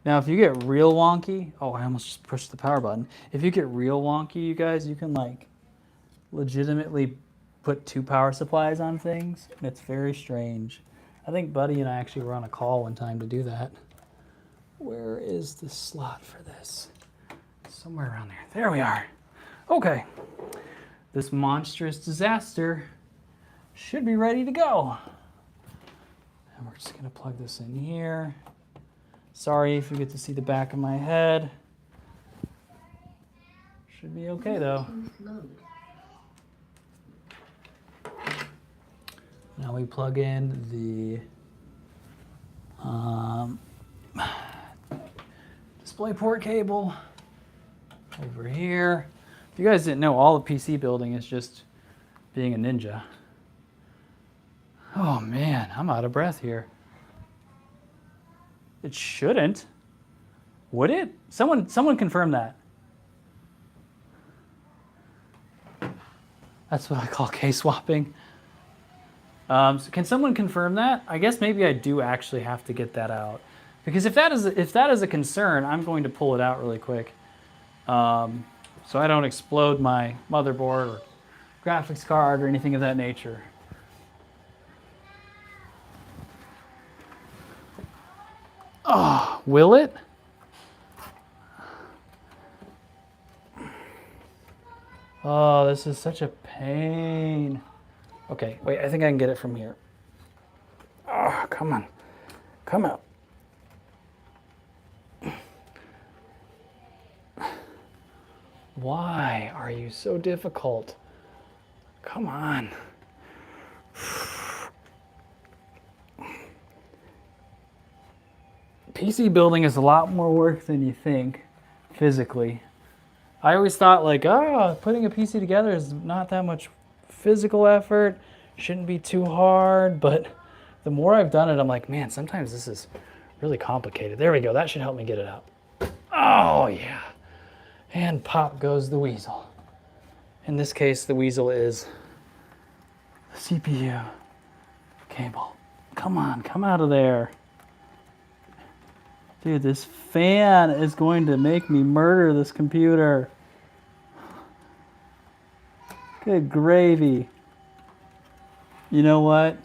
[SPEAKER 1] now if you get real wonky, oh, I almost just pushed the power button. If you get real wonky, you guys, you can like legitimately put 2 power supplies on things. It's very strange. I think Buddy and I actually were on a call one time to do that. Where is the slot for this? Somewhere around there. There we are. Okay. This monstrous disaster should be ready to go. And we're just going to plug this in here. Sorry if you get to see the back of my head. Should be okay though. Now we plug in the DisplayPort cable over here. If you guys didn't know, all the PC building is just being a ninja. Oh man, I'm out of breath here. It shouldn't. Would it? Someone confirm that. That's what I call K-swapping. So can someone confirm that? I guess maybe I do actually have to get that out. Because if that is a concern, I'm going to pull it out really quick. So I don't explode my motherboard or graphics card or anything of that nature. Oh, will it? Oh, this is such a pain. Okay, wait, I think I can get it from here. Oh, come on. Come out. Why are you so difficult? Come on. PC building is a lot more work than you think, physically. I always thought like, oh, putting a PC together is not that much physical effort, shouldn't be too hard, but the more I've done it, I'm like, man, sometimes this is really complicated. There we go, that should help me get it out. Oh yeah. And pop goes the weasel. In this case, the weasel is the CPU cable. Come on, come out of there. Dude, this fan is going to make me murder this computer. Good gravy. You know what?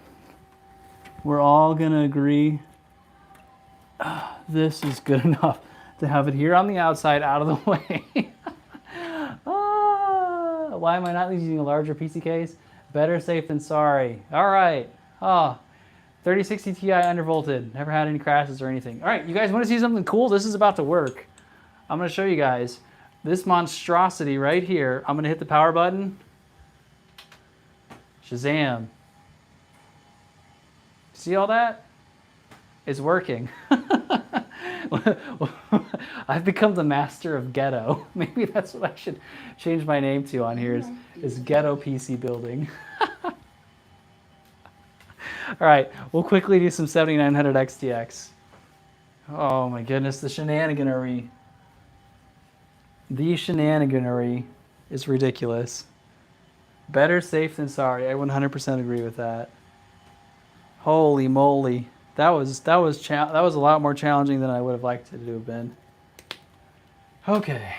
[SPEAKER 1] We're all gonna agree this is good enough to have it here on the outside, out of the way. Why am I not using a larger PC case? Better safe than sorry. All right. Oh, 3060 Ti undervolted. Never had any crashes or anything. All right, you guys want to see something cool? This is about to work. I'm going to show you guys this monstrosity right here. I'm going to hit the power button. Shazam. See all that? It's working. I've become the master of ghetto. Maybe that's what I should change my name to on here is ghetto PC building. All right, we'll quickly do some 7900 XTX. Oh my goodness, the shenaniganery. The shenaniganery is ridiculous. Better safe than sorry. I 100% agree with that. Holy moly. That was a lot more challenging than I would have liked it to have been. Okay.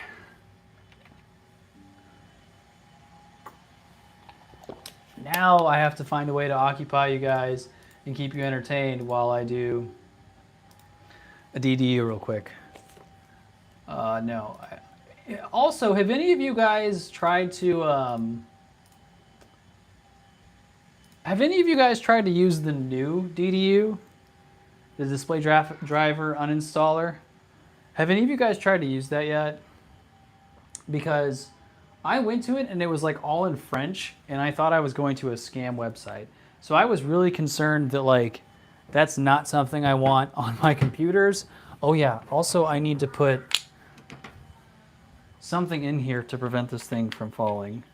[SPEAKER 1] Now I have to find a way to occupy you guys and keep you entertained while I do a DDU real quick. No. Also, have any of you guys tried to use the new DDU? The display driver uninstaller? Have any of you guys tried to use that yet? Because I went to it and it was like all in French and I thought I was going to a scam website. So I was really concerned that like that's not something I want on my computers. Oh yeah, also I need to put something in here to prevent this thing from falling.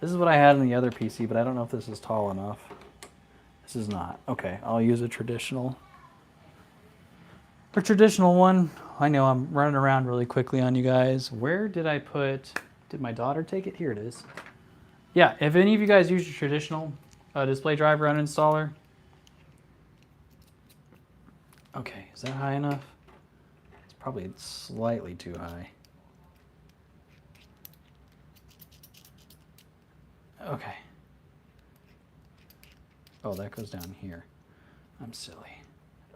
[SPEAKER 1] This is what I had in the other PC, but I don't know if this is tall enough. This is not. Okay, I'll use a traditional one. I know I'm running around really quickly on you guys. Where did I put, did my daughter take it? Here it is. Yeah, if any of you guys use your traditional display driver uninstaller. Okay, is that high enough? It's probably slightly too high. Okay. Oh, that goes down here. I'm silly.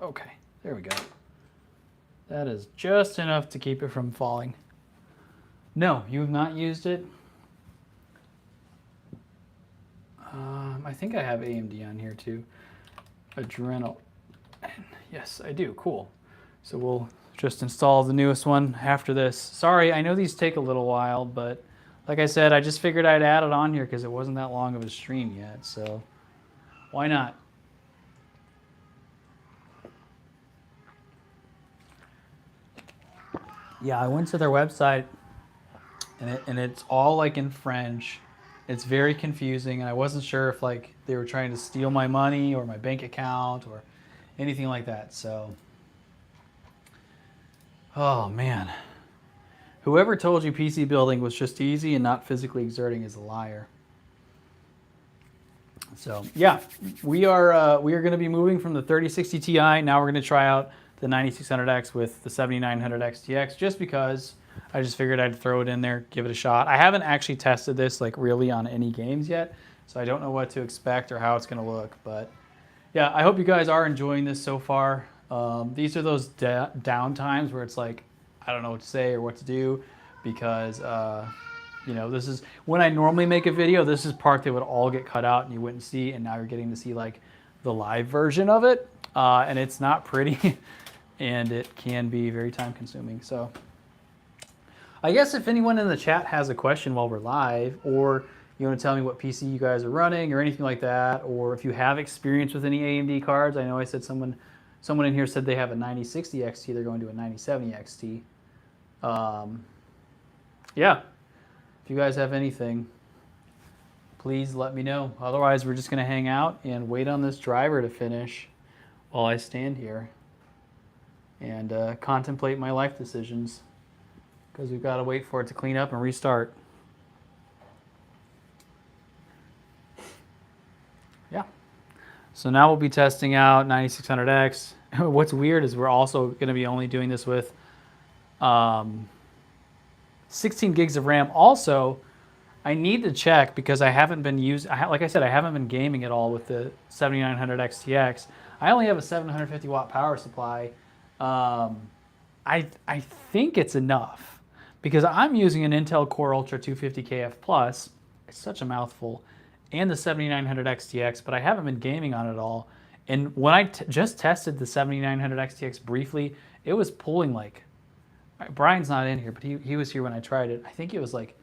[SPEAKER 1] Okay, there we go. That is just enough to keep it from falling. No, you have not used it. I think I have AMD on here too. Adrenal. Yes, I do. Cool. So we'll just install the newest one after this. Sorry, I know these take a little while, but like I said, I just figured I'd add it on here because it wasn't that long of a stream yet, so why not? Yeah, I went to their website and it's all like in French. It's very confusing and I wasn't sure if like they were trying to steal my money or my bank account or anything like that. So, oh man. Whoever told you PC building was just easy and not physically exerting is a liar. So yeah, we are going to be moving from the 3060 Ti. Now we're going to try out the 9600X with the 7900 XTX just because I just figured I'd throw it in there, give it a shot. I haven't actually tested this like really on any games yet, so I don't know what to expect or how it's going to look. But yeah, I hope you guys are enjoying this so far. These are those down times where it's like, I don't know what to say or what to do because, you know, this is when I normally make a video, this is part that would all get cut out and you wouldn't see, and now you're getting to see like the live version of it, and it's not pretty and it can be very time consuming. So I guess if anyone in the chat has a question while we're live, or you want to tell me what PC you guys are running or anything like that, or if you have experience with any AMD cards. I know I said someone in here said they have a 9060 XT, they're going to a 9070 XT. Yeah, if you guys have anything, please let me know. Otherwise, we're just going to hang out and wait on this driver to finish while I stand here and contemplate my life decisions, because we've got to wait for it to clean up and restart. Yeah. So now we'll be testing out 9600X. What's weird is we're also going to be only doing this with 16 gigs of RAM. Also, I need to check because I haven't been like I said, I haven't been gaming at all with the 7900 XTX. I only have a 750 watt power supply. I think it's enough because I'm using an Intel Core Ultra 250 KF Plus. It's such a mouthful. and the 7900 XTX, but I haven't been gaming on it all. And when I just tested the 7900 XTX briefly, it was pulling like, Brian's not in here, but he was here when I tried it. I think it was like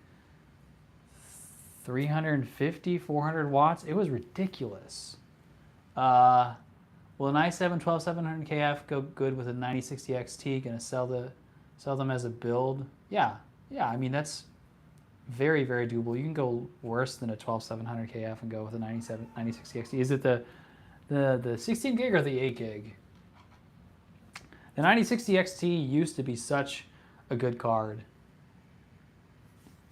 [SPEAKER 1] 350, 400 watts. It was ridiculous. Will an i7 12700KF go good with a 9060 XT? Gonna sell them as a build? Yeah. I mean, that's very, very doable. You can go worse than a 12700KF and go with a 9060 XT. Is it the 16 gig or the 8 gig? The 9060 XT used to be such a good card.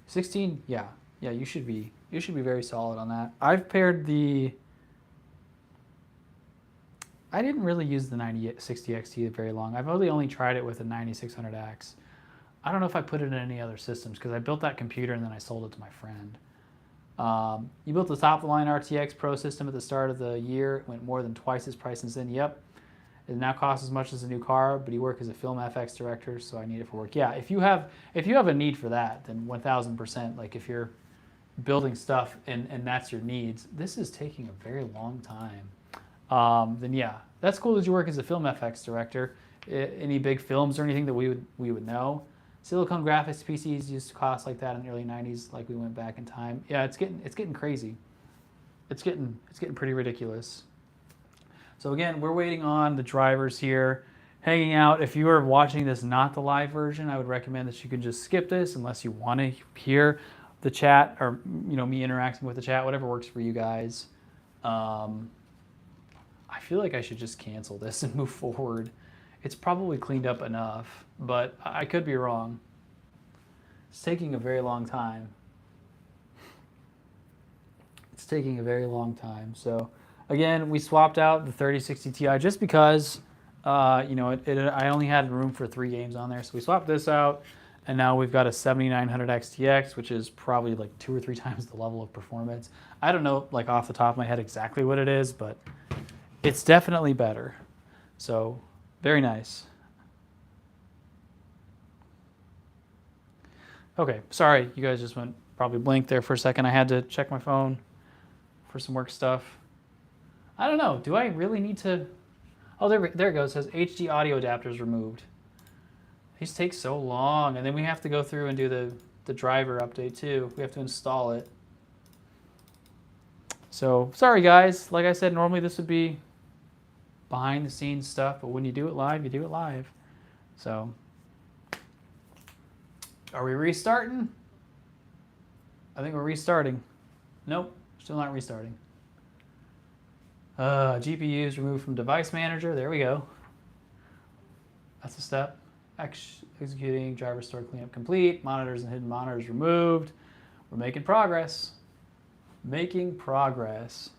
[SPEAKER 1] 16, yeah, you should be very solid on that. I've paired I didn't really use the 9060 XT very long. I've only tried it with a 9600X. I don't know if I put it in any other systems because I built that computer and then I sold it to my friend. You built the top-of-the-line RTX Pro system at the start of the year. It went more than twice its price since then. Yep. It now costs as much as a new car, but you work as a film FX director, so I need it for work. Yeah, if you have a need for that, then 1000%. Like if you're building stuff and that's your needs, this is taking a very long time. Then yeah, that's cool that you work as a film FX director. Any big films or anything that we would know. Silicon graphics PCs used to cost like that in the early 90s, like we went back in time. Yeah, it's getting crazy. It's getting pretty ridiculous. So again, we're waiting on the drivers here, hanging out. If you are watching this not the live version, I would recommend that you can just skip this unless you want to hear the chat or me interacting with the chat, whatever works for you guys. I feel like I should just cancel this and move forward. It's probably cleaned up enough, but I could be wrong. It's taking a very long time. It's taking a very long time. So again, we swapped out the 3060 Ti just because, I only had room for 3 games on there. So we swapped this out, and now we've got a 7900 XTX, which is probably like 2 or 3 times the level of performance. I don't know, like off the top of my head exactly what it is, but it's definitely better. So very nice. Okay, sorry, you guys just went probably blinked there for a second. I had to check my phone for some work stuff. I don't know, do I really need to? Oh, there it goes. It says HD audio adapters removed. These take so long, and then we have to go through and do the driver update too. We have to install it. So sorry guys, like I said, normally this would be behind the scenes stuff, but when you do it live, you do it live. So are we restarting? I think we're restarting. Nope, still not restarting. GPUs removed from device manager. There we go. That's a step. Executing driver store cleanup complete. Monitors and hidden monitors removed. We're making progress. Making progress.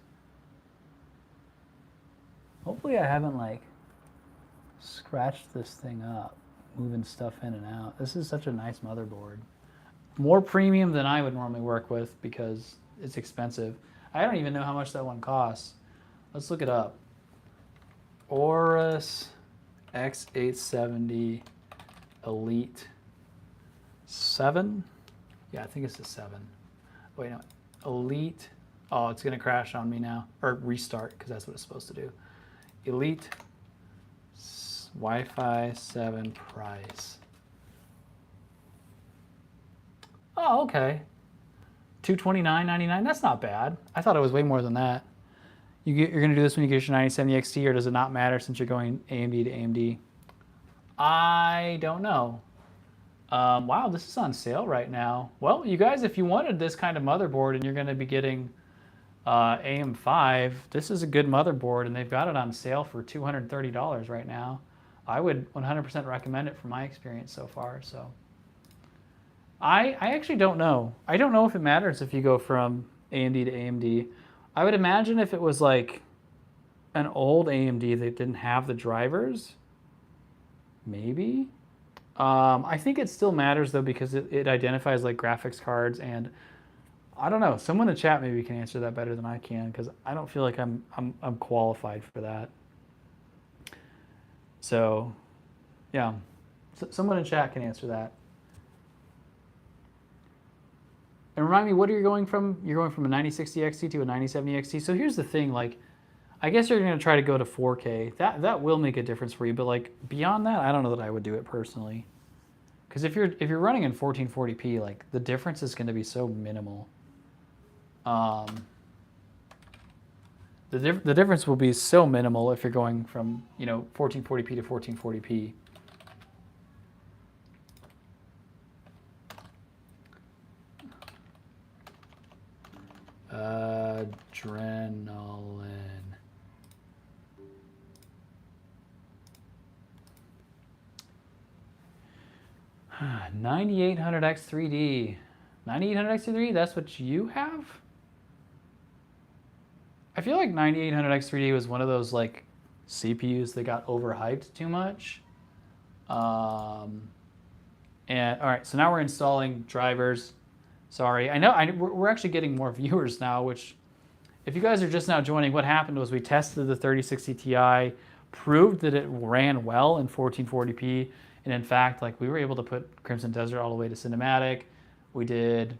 [SPEAKER 1] Hopefully I haven't like scratched this thing up, moving stuff in and out. This is such a nice motherboard. More premium than I would normally work with because it's expensive. I don't even know how much that one costs. Let's look it up. Aorus X870 Elite 7? Yeah, I think it's a 7. Wait, no. Elite. Oh, it's going to crash on me now. Or restart, because that's what it's supposed to do. Elite Wi-Fi 7 price. Oh, okay. $229.99. That's not bad. I thought it was way more than that. You're going to do this when you get your 9070 XT, or does it not matter since you're going AMD to AMD? I don't know. Wow, this is on sale right now. Well, you guys, if you wanted this kind of motherboard and you're going to be getting AM5, this is a good motherboard, and they've got it on sale for $230 right now. I would 100% recommend it from my experience so far. So I actually don't know. I don't know if it matters if you go from AMD to AMD. I would imagine if it was like an old AMD that didn't have the drivers, maybe. I think it still matters though because it identifies like graphics cards, and I don't know. Someone in the chat maybe can answer that better than I can because I don't feel like I'm qualified for that. So, yeah, someone in chat can answer that. And remind me, what are you going from? You're going from a 9060 XT to a 9070 XT. So here's the thing, like, I guess you're going to try to go to 4K. That will make a difference for you, but like beyond that, I don't know that I would do it personally. Because if you're running in 1440p, like the difference is going to be so minimal. The difference will be so minimal if you're going from 1440p to 1440p. Adrenaline. 9800X 3D. 9800X 3D, that's what you have? I feel like 9800X 3D was one of those like CPUs that got overhyped too much. And all right, so now we're installing drivers. Sorry, I know we're actually getting more viewers now, which if you guys are just now joining, what happened was we tested the 3060 Ti, proved that it ran well in 1440p, and in fact, like we were able to put Crimson Desert all the way to cinematic. We did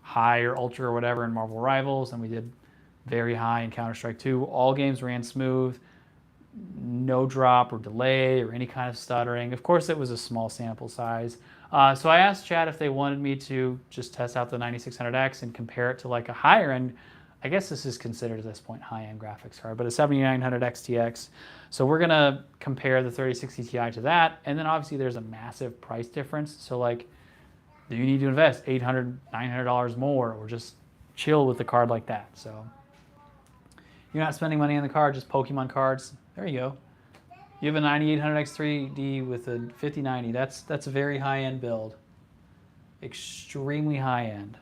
[SPEAKER 1] high or ultra or whatever in Marvel Rivals, and we did very high in Counter-Strike 2. All games ran smooth, no drop or delay or any kind of stuttering. Of course, it was a small sample size. So I asked chat if they wanted me to just test out the 9600X and compare it to like a higher end, I guess this is considered at this point high-end graphics card, but a 7900 XTX. So we're gonna compare the 3060 Ti to that, and then obviously there's a massive price difference. So like, do you need to invest $800, $900 more, or just chill with the card like that? So you're not spending money on the card, just Pokemon cards. There you go. You have a 9800X3D with a 5090. That's a very high-end build. Extremely high-end.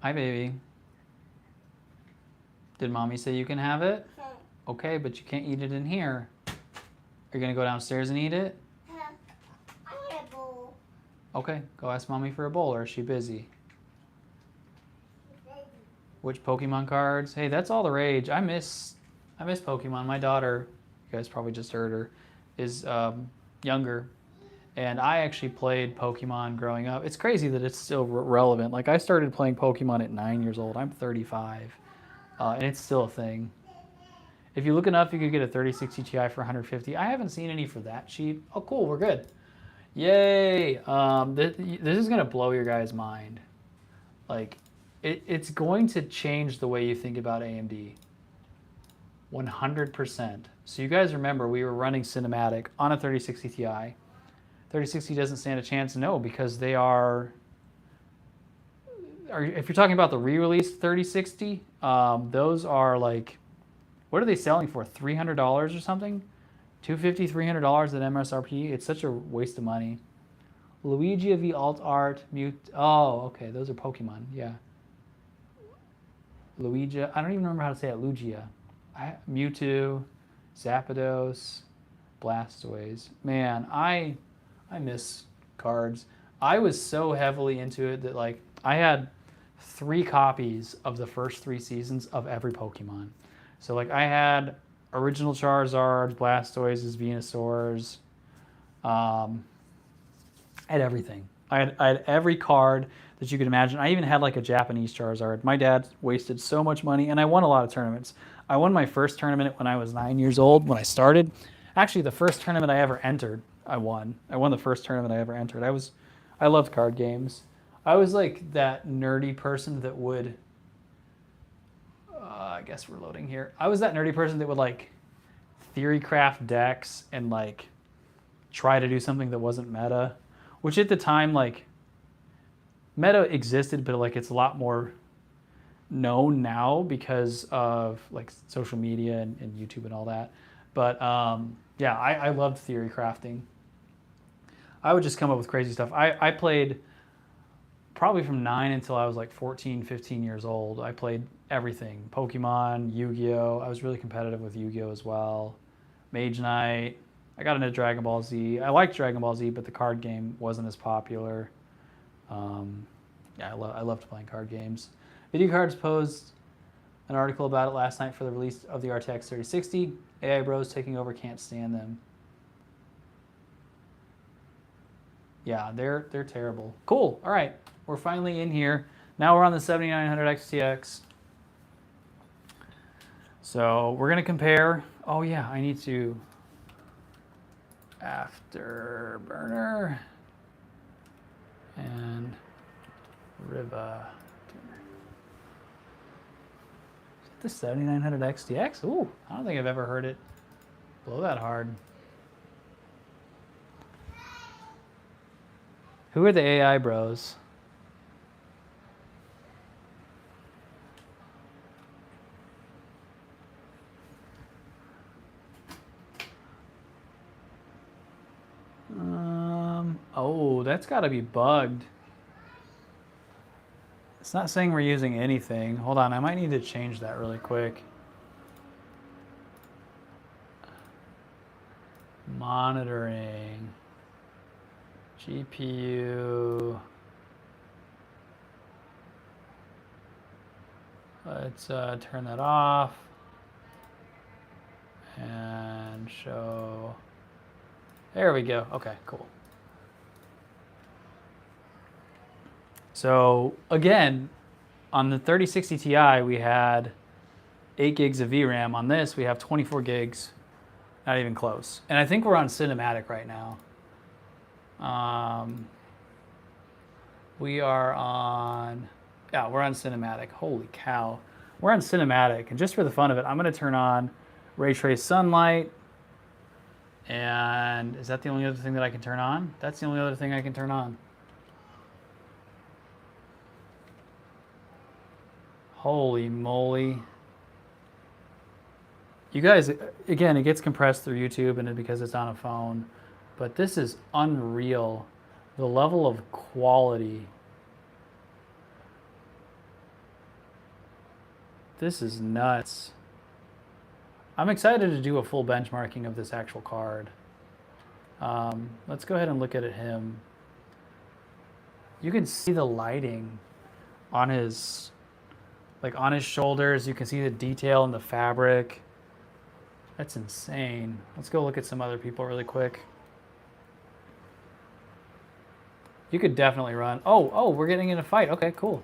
[SPEAKER 1] Hi, baby. Did mommy say you can have it? Okay, but you can't eat it in here. Are you gonna go downstairs and eat it?
[SPEAKER 2] I want a bowl.
[SPEAKER 1] Okay, go ask mommy for a bowl, or is she busy? Which Pokemon cards? Hey, that's all the rage. I miss Pokemon. My daughter, you guys probably just heard her, is younger. And I actually played Pokemon growing up. It's crazy that it's still relevant. Like I started playing Pokemon at 9 years old. I'm 35, and it's still a thing. If you look enough, you could get a 3060 Ti for 150. I haven't seen any for that cheap. Oh, cool, we're good. Yay! This is gonna blow your guys' mind. Like, it's going to change the way you think about AMD. 100%. So you guys remember we were running cinematic on a 3060 Ti. 3060 doesn't stand a chance, no, because they are if you're talking about the re-released 3060, those are like, what are they selling for? $300 or something? $250, $300 at MSRP? It's such a waste of money. Luigi v Alt Art, oh, okay, those are Pokemon, yeah. Luigi, I don't even remember how to say it, Lugia. Mewtwo, Zapdos, Blastoise. Man, I miss cards. I was so heavily into it that like I had 3 copies of the first 3 seasons of every Pokemon. So like I had original Charizards, Blastoises, Venusaurs. I had everything. I had every card that you could imagine. I even had like a Japanese Charizard. My dad wasted so much money, and I won a lot of tournaments. I won my first tournament when I was 9 years old when I started. Actually, the first tournament I ever entered, I won. I won the first tournament I ever entered. I loved card games. I was like that nerdy person that would, I guess we're loading here. I was that nerdy person that would like theory craft decks and like try to do something that wasn't meta, which at the time, like, meta existed, but like it's a lot more known now because of like social media and YouTube and all that. But yeah, I loved theory crafting. I would just come up with crazy stuff. I played probably from 9 until I was like 14, 15 years old. I played everything. Pokemon, Yu-Gi-Oh! I was really competitive with Yu-Gi-Oh! As well. Mage Knight. I got into Dragon Ball Z. I liked Dragon Ball Z, but the card game wasn't as popular. Yeah, I loved playing card games. Video Cards posed an article about it last night for the release of the RTX 3060. AI bros taking over, can't stand them. Yeah, they're terrible. Cool. All right, we're finally in here. Now we're on the 7900 XTX. So we're gonna compare. Oh yeah, I need to afterburner and Riva. The 7900 XTX? Ooh, I don't think I've ever heard it blow that hard. Who are the AI bros? Oh, that's got to be bugged. It's not saying we're using anything. Hold on, I might need to change that really quick. Monitoring. GPU. Let's turn that off. And show. There we go. Okay, cool. So again, on the 3060 Ti, we had 8 gigs of VRAM. On this, we have 24 gigs, not even close. And I think we're on cinematic right now. We are on, yeah, we're on cinematic. Holy cow. We're on cinematic. And just for the fun of it, I'm going to turn on ray trace sunlight. And is that the only other thing that I can turn on? That's the only other thing I can turn on. Holy moly. You guys, again, it gets compressed through YouTube and because it's on a phone, but this is unreal. The level of quality. This is nuts. I'm excited to do a full benchmarking of this actual card. Let's go ahead and look at him. You can see the lighting on his, like on his shoulders. You can see the detail in the fabric. That's insane. Let's go look at some other people really quick. You could definitely run. Oh, we're getting in a fight. Okay, cool.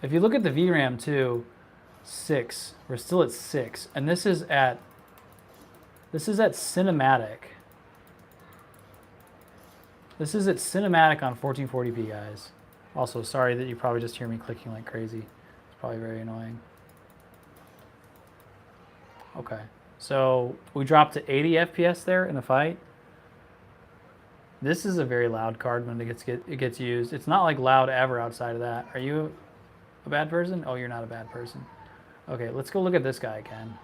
[SPEAKER 1] If you look at the VRAM too, 6. We're still at 6, and this is at cinematic. This is at cinematic on 1440p, guys. Also, sorry that you probably just hear me clicking like crazy. It's probably very annoying. Okay, so we dropped to 80 FPS there in the fight. This is a very loud card when it gets used. It's not like loud ever outside of that. Are you a bad person? Oh, you're not a bad person. Okay, let's go look at this guy again.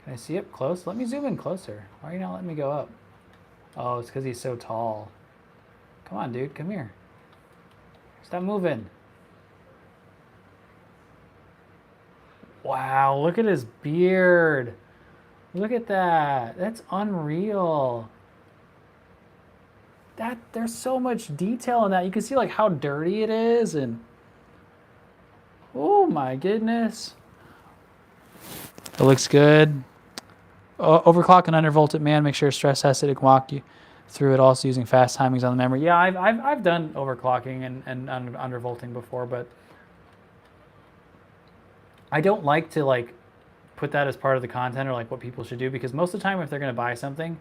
[SPEAKER 1] Can I see up close? Let me zoom in closer. Why are you not letting me go up? Oh, it's because he's so tall. Come on, dude, come here. Stop moving. Wow, look at his beard. Look at that. That's unreal. There's so much detail in that. You can see like how dirty it is, and oh my goodness. It looks good. Overclock and undervolt it, man. Make sure stress tested. It can walk you through it. Also using fast timings on the memory. Yeah, I've done overclocking and undervolting before, but I don't like to like put that as part of the content or like what people should do, because most of the time if they're going to buy something,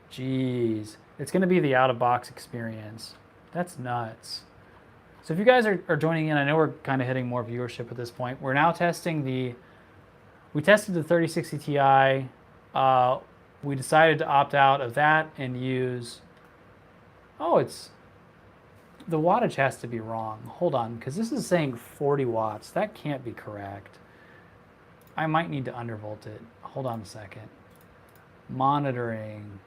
[SPEAKER 1] geez, it's going to be the out-of-box experience. That's nuts. So if you guys are joining in, I know we're kind of hitting more viewership at this point. We're now testing we tested the 3060 Ti. We decided to opt out of that and use, the wattage has to be wrong. Hold on, because this is saying 40 watts. That can't be correct. I might need to undervolt it. Hold on a second. Monitoring.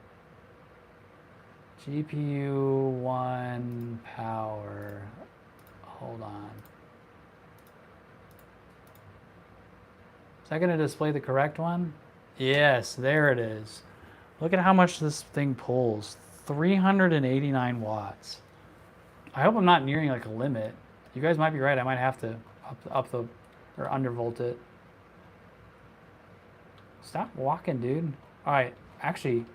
[SPEAKER 1] GPU 1 power. Hold on. Is that going to display the correct one? Yes, there it is. Look at how much this thing pulls. 389 watts. I hope I'm not nearing like a limit. You guys might be right. I might have to up the or undervolt it. Stop walking, dude. All right, actually,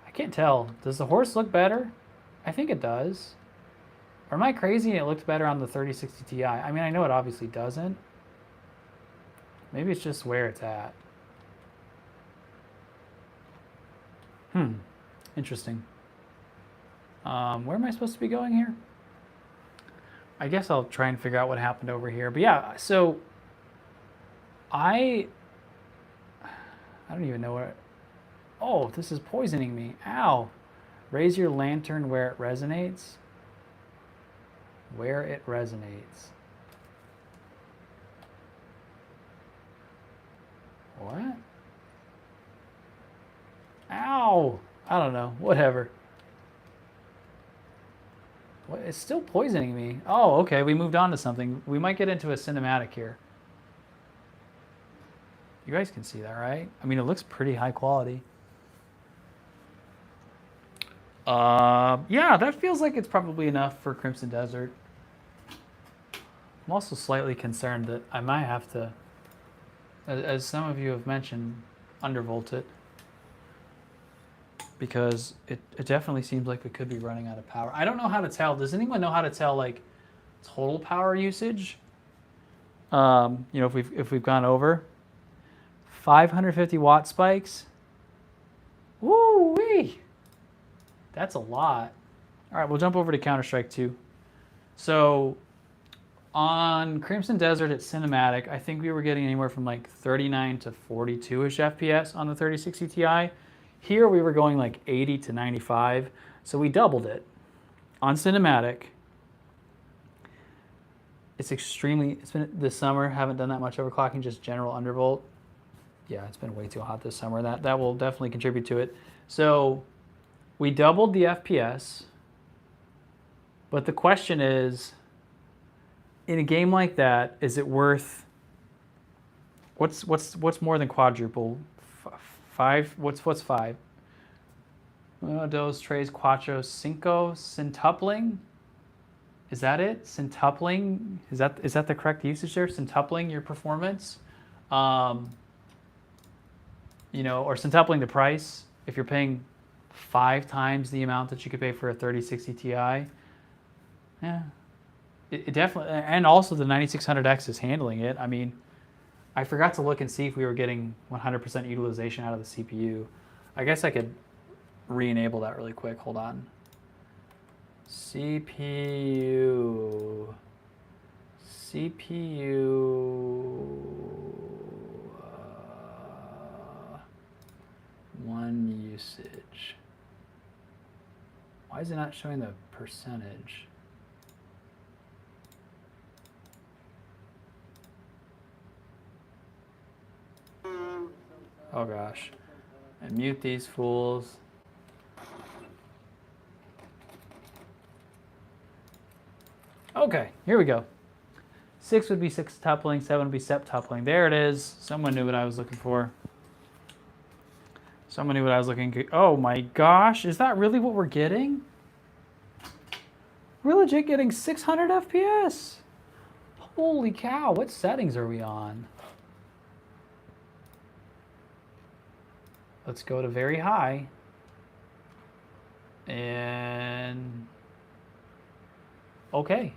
[SPEAKER 1] I can't tell. Does the horse look better? I think it does. Or am I crazy and it looked better on the 3060 Ti? I mean, I know it obviously doesn't. Maybe it's just where it's at. Interesting. Where am I supposed to be going here? I guess I'll try and figure out what happened over here. But yeah, so I don't even know what. Oh, this is poisoning me. Ow. Raise your lantern where it resonates. Where it resonates. What? Ow. I don't know. Whatever. What? It's still poisoning me. Oh, okay. We moved on to something. We might get into a cinematic here. You guys can see that, right? I mean, it looks pretty high quality. Yeah, that feels like it's probably enough for Crimson Desert. I'm also slightly concerned that I might have to, as some of you have mentioned, undervolt it. Because it definitely seems like we could be running out of power. I don't know how to tell. Does anyone know how to tell, like, total power usage? You know, if we've gone over 550 watt spikes. Woo-wee! That's a lot. All right, we'll jump over to Counter-Strike 2. So on Crimson Desert at Cinematic, I think we were getting anywhere from like 39 to 42-ish FPS on the 3060 Ti. Here we were going like 80 to 95, so we doubled it. On Cinematic, it's been this summer, haven't done that much overclocking, just general undervolt. Yeah, it's been way too hot this summer. That will definitely contribute to it. So we doubled the FPS, but the question is, in a game like that, is it worth, what's more than quadruple? Five? What's five? Uno, dos, tres, cuatro, cinco, centupling? Is that it? Centupling? Is that the correct usage there? Centupling your performance? You know, or centupling the price if you're paying 5 times the amount that you could pay for a 3060 Ti. Yeah, it definitely, and also the 9600X is handling it. I mean, I forgot to look and see if we were getting 100% utilization out of the CPU. I guess I could re-enable that really quick. Hold on. CPU. One usage. Why is it not showing the percentage? Oh gosh. And mute these fools. Okay, here we go. 6 would be sextupling, 7 would be septupling. There it is. Someone knew what I was looking for. Someone knew what I was looking for. Oh my gosh, is that really what we're getting? We're legit getting 600 FPS. Holy cow, what settings are we on? Let's go to very high. And okay.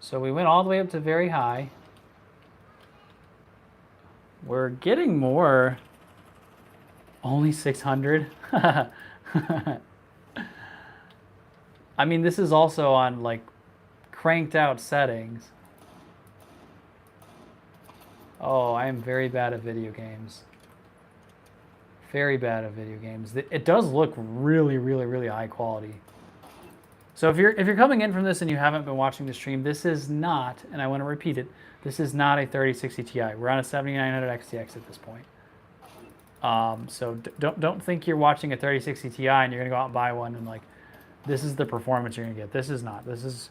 [SPEAKER 1] So we went all the way up to very high. We're getting more. Only 600. I mean, this is also on like cranked out settings. Oh, I am very bad at video games. Very bad at video games. It does look really, really, really high quality. So if you're coming in from this and you haven't been watching the stream, this is not, and I want to repeat it, this is not a 3060 Ti. We're on a 7900 XTX at this point. So don't think you're watching a 3060 Ti and you're gonna go out and buy one and like, this is the performance you're gonna get. This is not. This is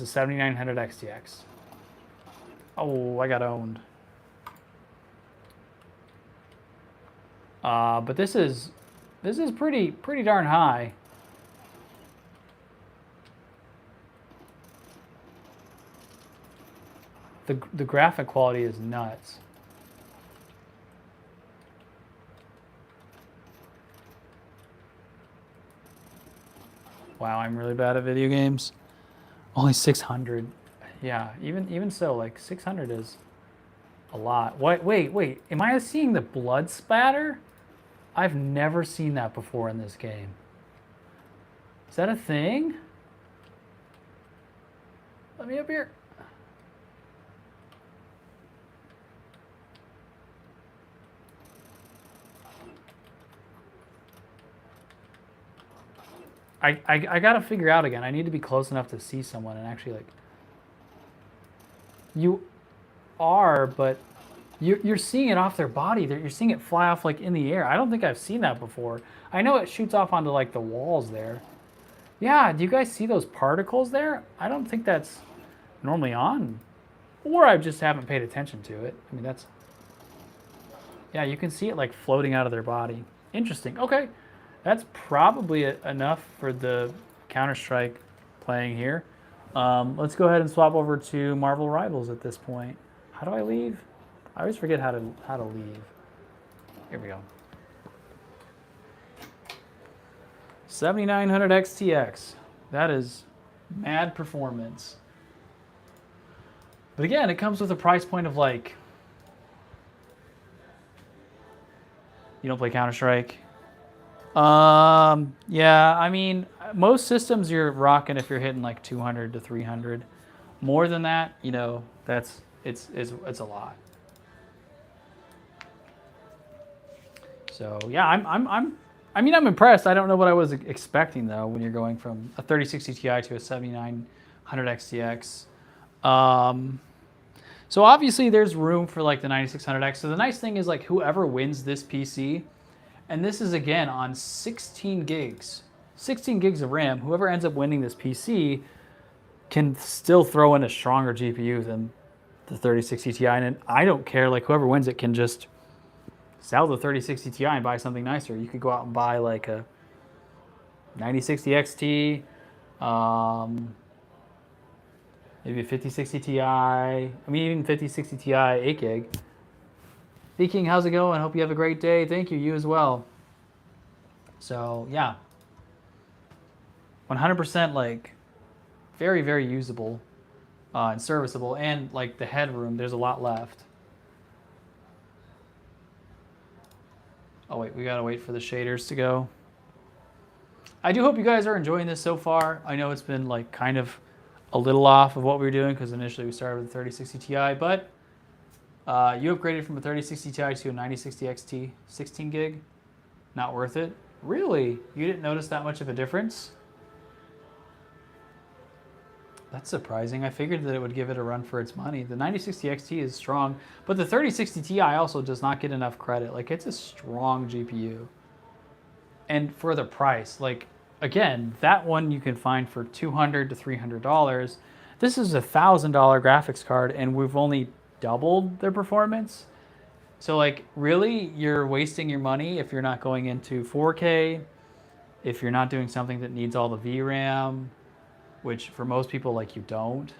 [SPEAKER 1] a 7900 XTX. Oh, I got owned. But this is pretty darn high. The graphic quality is nuts. Wow, I'm really bad at video games. Only 600. Yeah, even so, like 600 is a lot. Wait. Am I seeing the blood spatter? I've never seen that before in this game. Is that a thing? Let me up here. I gotta figure out again. I need to be close enough to see someone and actually like. You are, but you're seeing it off their body. You're seeing it fly off like in the air. I don't think I've seen that before. I know it shoots off onto like the walls there. Yeah, do you guys see those particles there? I don't think that's normally on. Or I just haven't paid attention to it. I mean, that's... Yeah, you can see it like floating out of their body. Interesting. Okay, that's probably enough for the Counter-Strike playing here. Let's go ahead and swap over to Marvel Rivals at this point. How do I leave? I always forget how to leave. Here we go. 7900 XTX. That is mad performance. But again, it comes with a price point of like... You don't play Counter-Strike? Yeah, I mean, most systems you're rocking if you're hitting like 200 to 300. More than that, you know, it's a lot. So yeah, I'm impressed. I don't know what I was expecting though when you're going from a 3060 Ti to a 7900 XTX. So obviously there's room for like the 9600X. So the nice thing is like whoever wins this PC, and this is again on 16 gigs of RAM, whoever ends up winning this PC can still throw in a stronger GPU than the 3060 Ti. And I don't care, like whoever wins it can just sell the 3060 Ti and buy something nicer. You could go out and buy like a 9060 XT, maybe a 5060 Ti. I mean, even 5060 Ti 8 gig. King, how's it going? Hope you have a great day. Thank you. You as well. So yeah, 100% like very, very usable and serviceable, and like the headroom, there's a lot left. Oh wait, we gotta wait for the shaders to go. I do hope you guys are enjoying this so far. I know it's been like kind of a little off of what we were doing because initially we started with the 3060 Ti, but you upgraded from a 3060 Ti to a 9060 XT, 16 gig. Not worth it? Really? You didn't notice that much of a difference? That's surprising. I figured that it would give it a run for its money. The 9060 XT is strong, but the 3060 Ti also does not get enough credit. Like, it's a strong GPU. And for the price, like, again, that one you can find for $200 to $300. This is a $1,000 graphics card, and we've only doubled their performance. So, like, really, you're wasting your money if you're not going into 4K, if you're not doing something that needs all the VRAM, which for most people, like, you don't.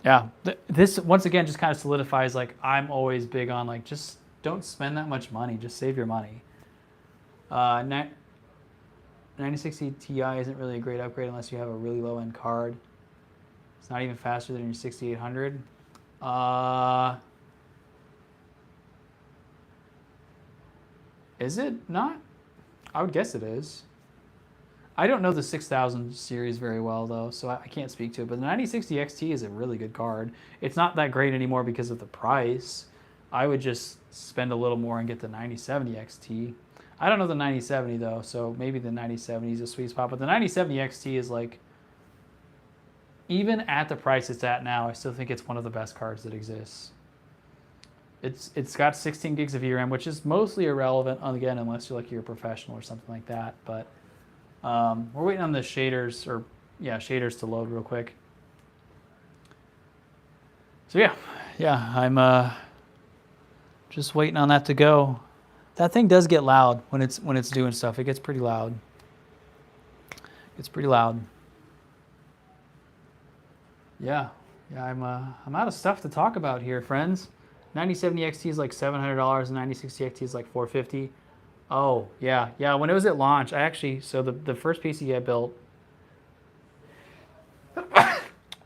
[SPEAKER 1] Yeah, this, once again, just kind of solidifies, like, I'm always big on, like, just don't spend that much money. Just save your money. 9060 Ti isn't really a great upgrade unless you have a really low-end card. It's not even faster than your 6800. Is it not? I would guess it is. I don't know the 6000 series very well though, so I can't speak to it. But the 9060 XT is a really good card. It's not that great anymore because of the price. I would just spend a little more and get the 9070 XT. I don't know the 9070 though, so maybe the 9070 is a sweet spot. But the 9070 XT is like, even at the price it's at now, I still think it's one of the best cards that exists. It's got 16 gigs of VRAM, which is mostly irrelevant, again, unless you're a professional or something like that. But we're waiting on the shaders, or yeah, shaders to load real quick. So yeah, I'm just waiting on that to go. That thing does get loud when it's doing stuff. It gets pretty loud. It's pretty loud. Yeah, Yeah, I'm out of stuff to talk about here, friends. 9070 XT is like $700, and 9060 XT is like $450. Oh, yeah. When it was at launch, so the first PC I built,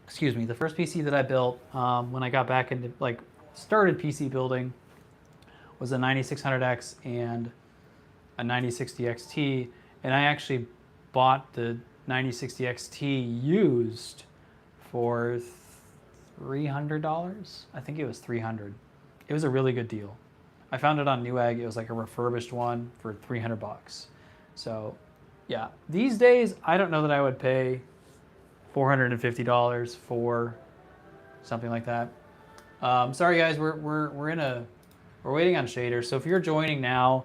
[SPEAKER 1] excuse me, the first PC that I built when I got back into, like, started PC building was a 9600X and a 9060 XT, and I actually bought the 9060 XT used for $300. I think it was $300. It was a really good deal. I found it on Newegg. It was like a refurbished one for $300. So, yeah. These days, I don't know that I would pay $450 for something like that. Sorry guys, we're waiting on shaders. So if you're joining now,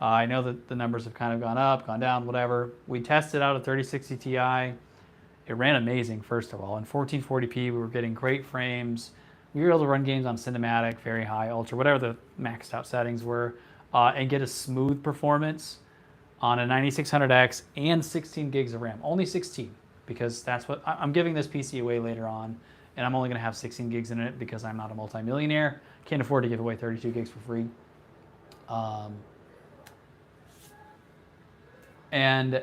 [SPEAKER 1] I know that the numbers have kind of gone up, gone down, whatever. We tested out a 3060 Ti. It ran amazing, first of all. In 1440p, we were getting great frames. We were able to run games on cinematic, very high, ultra, whatever the maxed out settings were, and get a smooth performance on a 9600X and 16 gigs of RAM. Only 16, because that's what I'm giving this PC away later on, and I'm only going to have 16 gigs in it because I'm not a multimillionaire. Can't afford to give away 32 gigs for free. And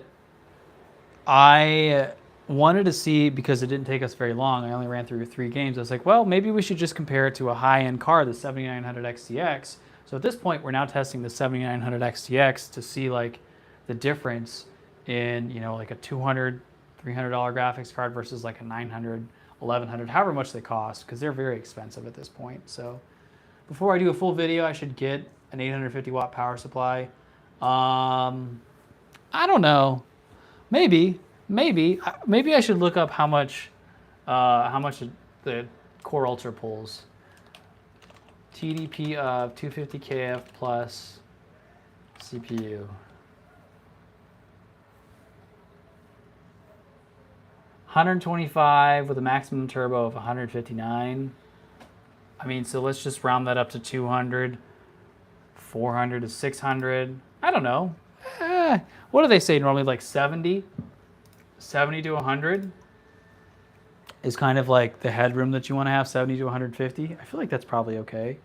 [SPEAKER 1] I wanted to see, because it didn't take us very long, I only ran through 3 games. I was like, well, maybe we should just compare it to a high-end car, the 7900 XTX. So at this point, we're now testing the 7900 XTX to see like the difference in, you know, like a $200, $300 graphics card versus like a $900, $1,100, however much they cost, because they're very expensive at this point. So before I do a full video, I should get an 850 watt power supply. I don't know. Maybe I should look up how much the Core Ultra pulls. TDP of 250 KF plus CPU. 125 with a maximum turbo of 159. I mean, so let's just round that up to 200. 400 to 600. I don't know. What do they say normally? Like 70? 70 to 100 is kind of like the headroom that you want to have, 70 to 150. I feel like that's probably okay.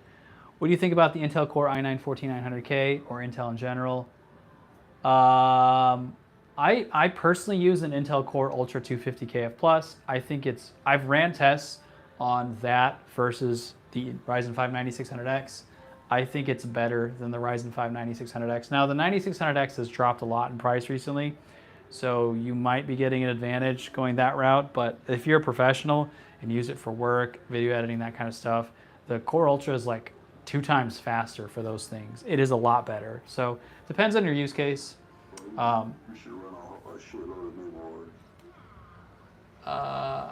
[SPEAKER 1] What do you think about the Intel Core i9-14900K or Intel in general? I personally use an Intel Core Ultra 250 KF+. I think I've ran tests on that versus the Ryzen 5 9600X. I think it's better than the Ryzen 5 9600X. Now, the 9600X has dropped a lot in price recently, so you might be getting an advantage going that route, but if you're a professional and use it for work, video editing, that kind of stuff, the Core Ultra is like 2 times faster for those things. It is a lot better. So, depends on your use case. I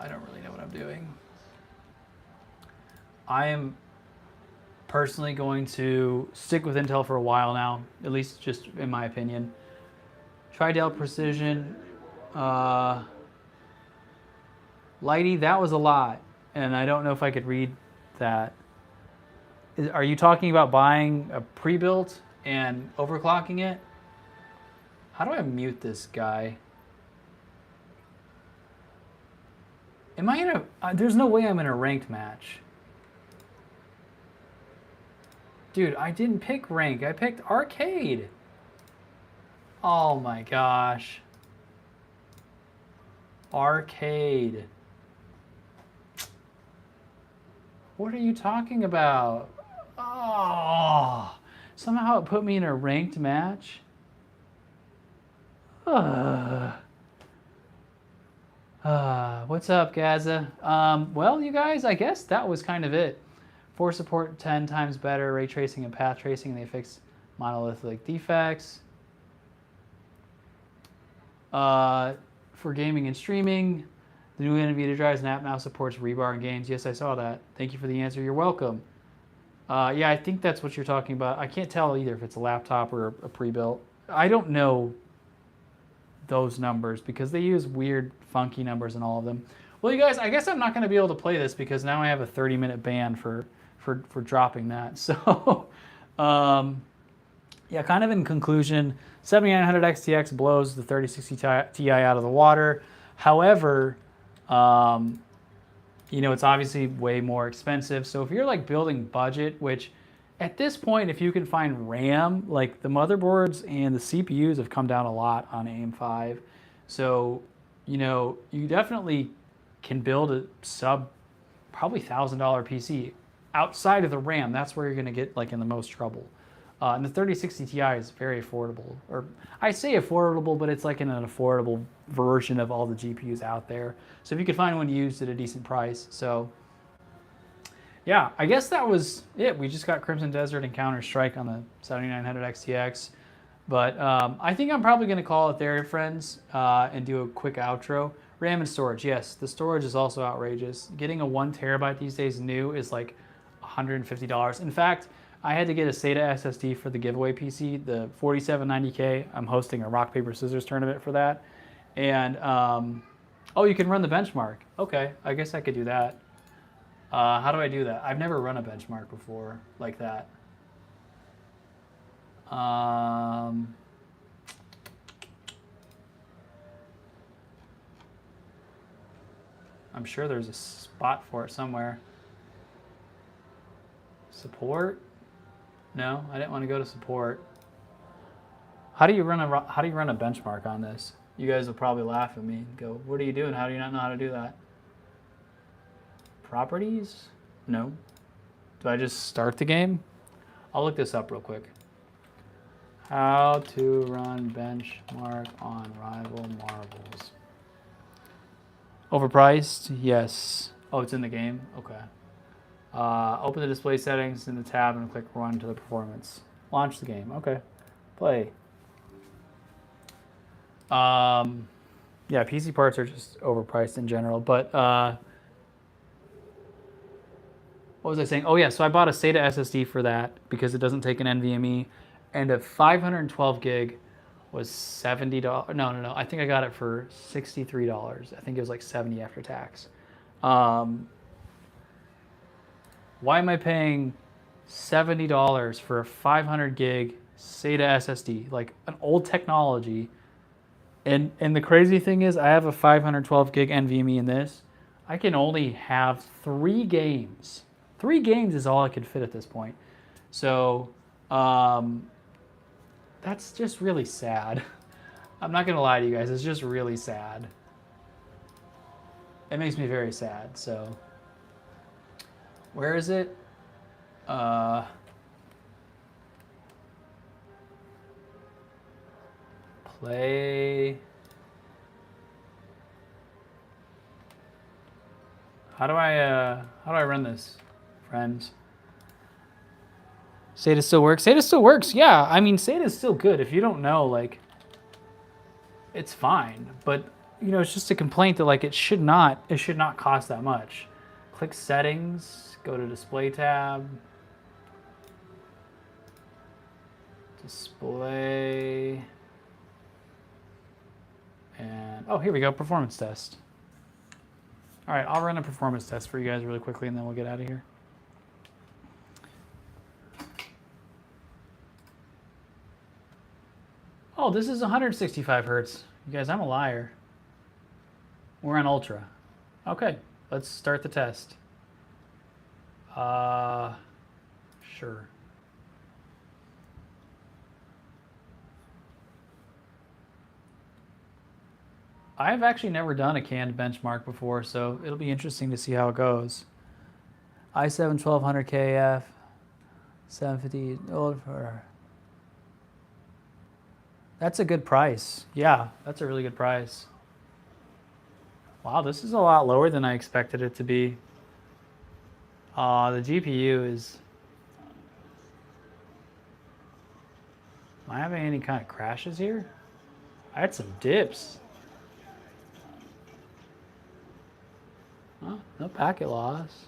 [SPEAKER 1] don't really know what I'm doing. I am personally going to stick with Intel for a while now, at least just in my opinion. Tridell Precision. Lighty, that was a lot, and I don't know if I could read that. Are you talking about buying a pre-built and overclocking it? How do I mute this guy? Am I in a... there's no way I'm in a ranked match. Dude, I didn't pick rank. I picked arcade. Oh my gosh. Arcade. What are you talking about? Oh, somehow it put me in a ranked match. What's up, Gaza? Well, you guys, I guess that was kind of it. Force support 10 times better, ray tracing and path tracing, and they fixed monolithic defects. For gaming and streaming, the new NVIDIA drives and app now supports rebar in games. Yes, I saw that. Thank you for the answer. You're welcome. Yeah, I think that's what you're talking about. I can't tell either if it's a laptop or a pre-built. I don't know those numbers because they use weird, funky numbers in all of them. Well, you guys, I guess I'm not going to be able to play this because now I have a 30-minute ban for dropping that. So, yeah, kind of in conclusion, 7900 XTX blows the 3060 Ti out of the water. However, you know, it's obviously way more expensive. So if you're like building budget, which at this point, if you can find RAM, like the motherboards and the CPUs have come down a lot on AM5. So, you know, you definitely can build a sub probably $1,000 PC outside of the RAM. That's where you're going to get like in the most trouble. And the 3060 Ti is very affordable, or I say affordable, but it's like in an affordable version of all the GPUs out there. So if you could find one used at a decent price. So yeah, I guess that was it. We just got Crimson Desert and Counter-Strike on the 7900 XTX. But I think I'm probably going to call it there, friends, and do a quick outro. RAM and storage, yes, the storage is also outrageous. Getting a 1 terabyte these days new is like $150. In fact, I had to get a SATA SSD for the giveaway PC, the 4790K. I'm hosting a rock, paper, scissors tournament for that. And, oh, you can run the benchmark. Okay, I guess I could do that. How do I do that? I've never run a benchmark before like that. I'm sure there's a spot for it somewhere. Support? No, I didn't want to go to support. How do you run a benchmark on this? You guys will probably laugh at me and go, "What are you doing? How do you not know how to do that?" Properties? No. Do I just start the game? I'll look this up real quick. How to run benchmark on rival marbles. Overpriced? Yes. Oh, it's in the game? Okay. Open the display settings in the tab and click run to the performance. Launch the game. Okay. Play. Yeah, PC parts are just overpriced in general. But what was I saying? Oh yeah, so I bought a SATA SSD for that because it doesn't take an NVMe, and a 512 gig was $70. No. I think I got it for $63. I think it was like $70 after tax. Why am I paying $70 for a 500 gig SATA SSD, like an old technology? And the crazy thing is, I have a 512 gig NVMe in this. I can only have 3 games. 3 games is all I could fit at this point. So that's just really sad. I'm not gonna lie to you guys, it's just really sad. It makes me very sad. So where is it? Play. How do I run this, friends? SATA still works. SATA still works. Yeah, I mean SATA is still good. If you don't know, like, it's fine. But you know, it's just a complaint that like it should not cost that much. Click settings. Go to display tab. Display. And oh, here we go. Performance test. All right, I'll run a performance test for you guys really quickly, and then we'll get out of here. Oh, this is 165 hertz. You guys, I'm a liar. We're on ultra. Okay, let's start the test. Sure. I've actually never done a canned benchmark before, so it'll be interesting to see how it goes. i7 1200KF, 750 for. That's a good price. Yeah, that's a really good price. Wow, this is a lot lower than I expected it to be. The GPU is... Am I having any kind of crashes here? I had some dips. Oh, no packet loss.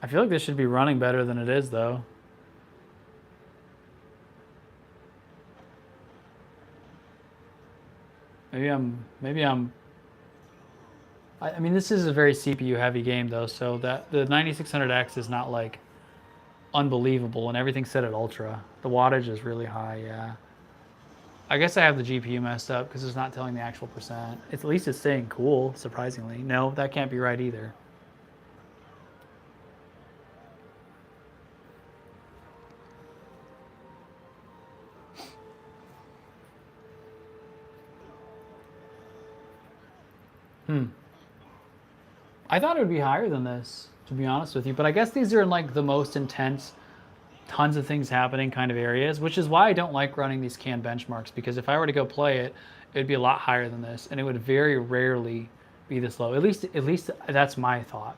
[SPEAKER 1] I feel like this should be running better than it is, though. I mean, this is a very CPU heavy game though, so that the 9600X is not like unbelievable, and everything's set at ultra. The wattage is really high, yeah. I guess I have the GPU messed up because it's not telling the actual percent. At least it's saying cool, surprisingly. No, that can't be right either. I thought it would be higher than this, to be honest with you. But I guess these are in like the most intense, tons of things happening kind of areas, which is why I don't like running these canned benchmarks, because if I were to go play it, it'd be a lot higher than this, and it would very rarely be this low. At least that's my thought.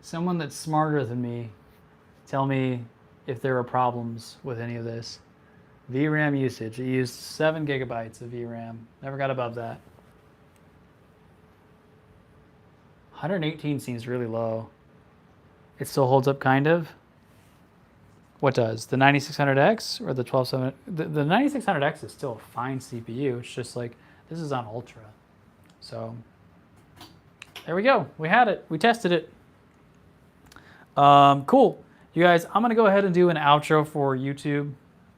[SPEAKER 1] Someone that's smarter than me, tell me if there are problems with any of this. VRAM usage. It used 7 gigabytes of VRAM. Never got above that. 118 seems really low. It still holds up kind of. What does? The 9600X or the 12700? The 9600X is still a fine CPU. It's just like, this is on Ultra. So, there we go. We had it. We tested it. Cool. You guys, I'm going to go ahead and do an outro for YouTube.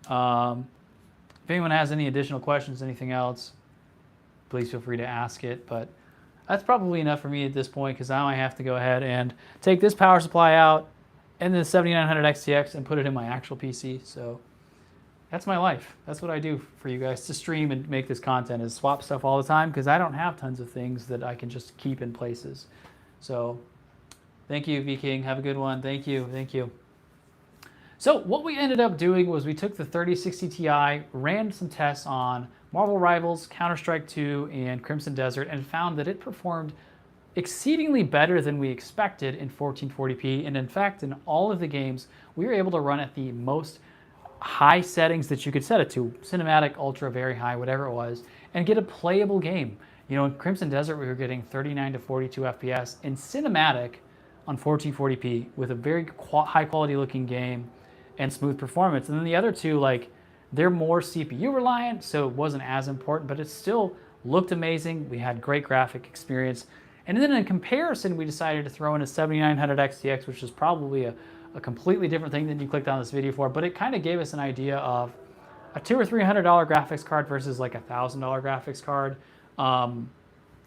[SPEAKER 1] If anyone has any additional questions, anything else, please feel free to ask it. But that's probably enough for me at this point, because now I have to go ahead and take this power supply out and the 7900 XTX and put it in my actual PC. So that's my life. That's what I do for you guys to stream and make this content, is swap stuff all the time, because I don't have tons of things that I can just keep in places. So thank you, V King. Have a good one. Thank you. Thank you. So what we ended up doing was we took the 3060 Ti, ran some tests on Marvel Rivals, Counter-Strike 2, and Crimson Desert, and found that it performed exceedingly better than we expected in 1440p. And in fact, in all of the games, we were able to run at the most high settings that you could set it to, cinematic, ultra, very high, whatever it was, and get a playable game. You know, in Crimson Desert, we were getting 39 to 42 FPS in cinematic on 1440p with a very high quality looking game and smooth performance. And then the other two, like, they're more CPU reliant, so it wasn't as important, but it still looked amazing. We had great graphic experience. And then in comparison, we decided to throw in a 7900 XTX, which is probably a completely different thing than you clicked on this video for, but it kind of gave us an idea of a $200 or $300 graphics card versus like a $1,000 graphics card.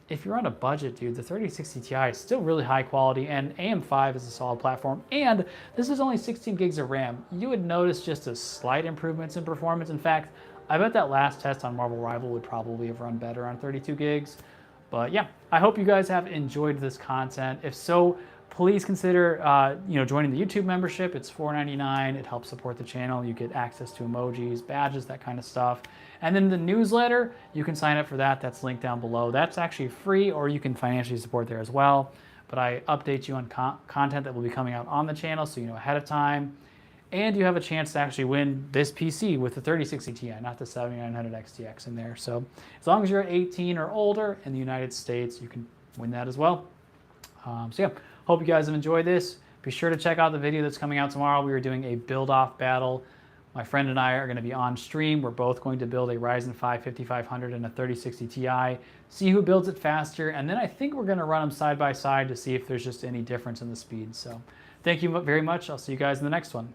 [SPEAKER 1] If you're on a budget, dude, the 3060 Ti is still really high quality, and AM5 is a solid platform, and this is only 16 gigs of RAM. You would notice just a slight improvements in performance. In fact, I bet that last test on Marvel Rival would probably have run better on 32 gigs. But yeah, I hope you guys have enjoyed this content. If so, please consider joining the YouTube membership. It's $4.99. It helps support the channel. You get access to emojis, badges, that kind of stuff. And then the newsletter, you can sign up for that. That's linked down below. That's actually free, or you can financially support there as well. But I update you on content that will be coming out on the channel, so you know ahead of time. And you have a chance to actually win this PC with the 3060 Ti, not the 7900 XTX in there. So as long as you're 18 or older in the United States, you can win that as well. So yeah, hope you guys have enjoyed this. Be sure to check out the video that's coming out tomorrow. We are doing a build-off battle. My friend and I are going to be on stream. We're both going to build a Ryzen 5 5500 and a 3060 Ti, see who builds it faster, and then I think we're going to run them side by side to see if there's just any difference in the speed. So thank you very much. I'll see you guys in the next one.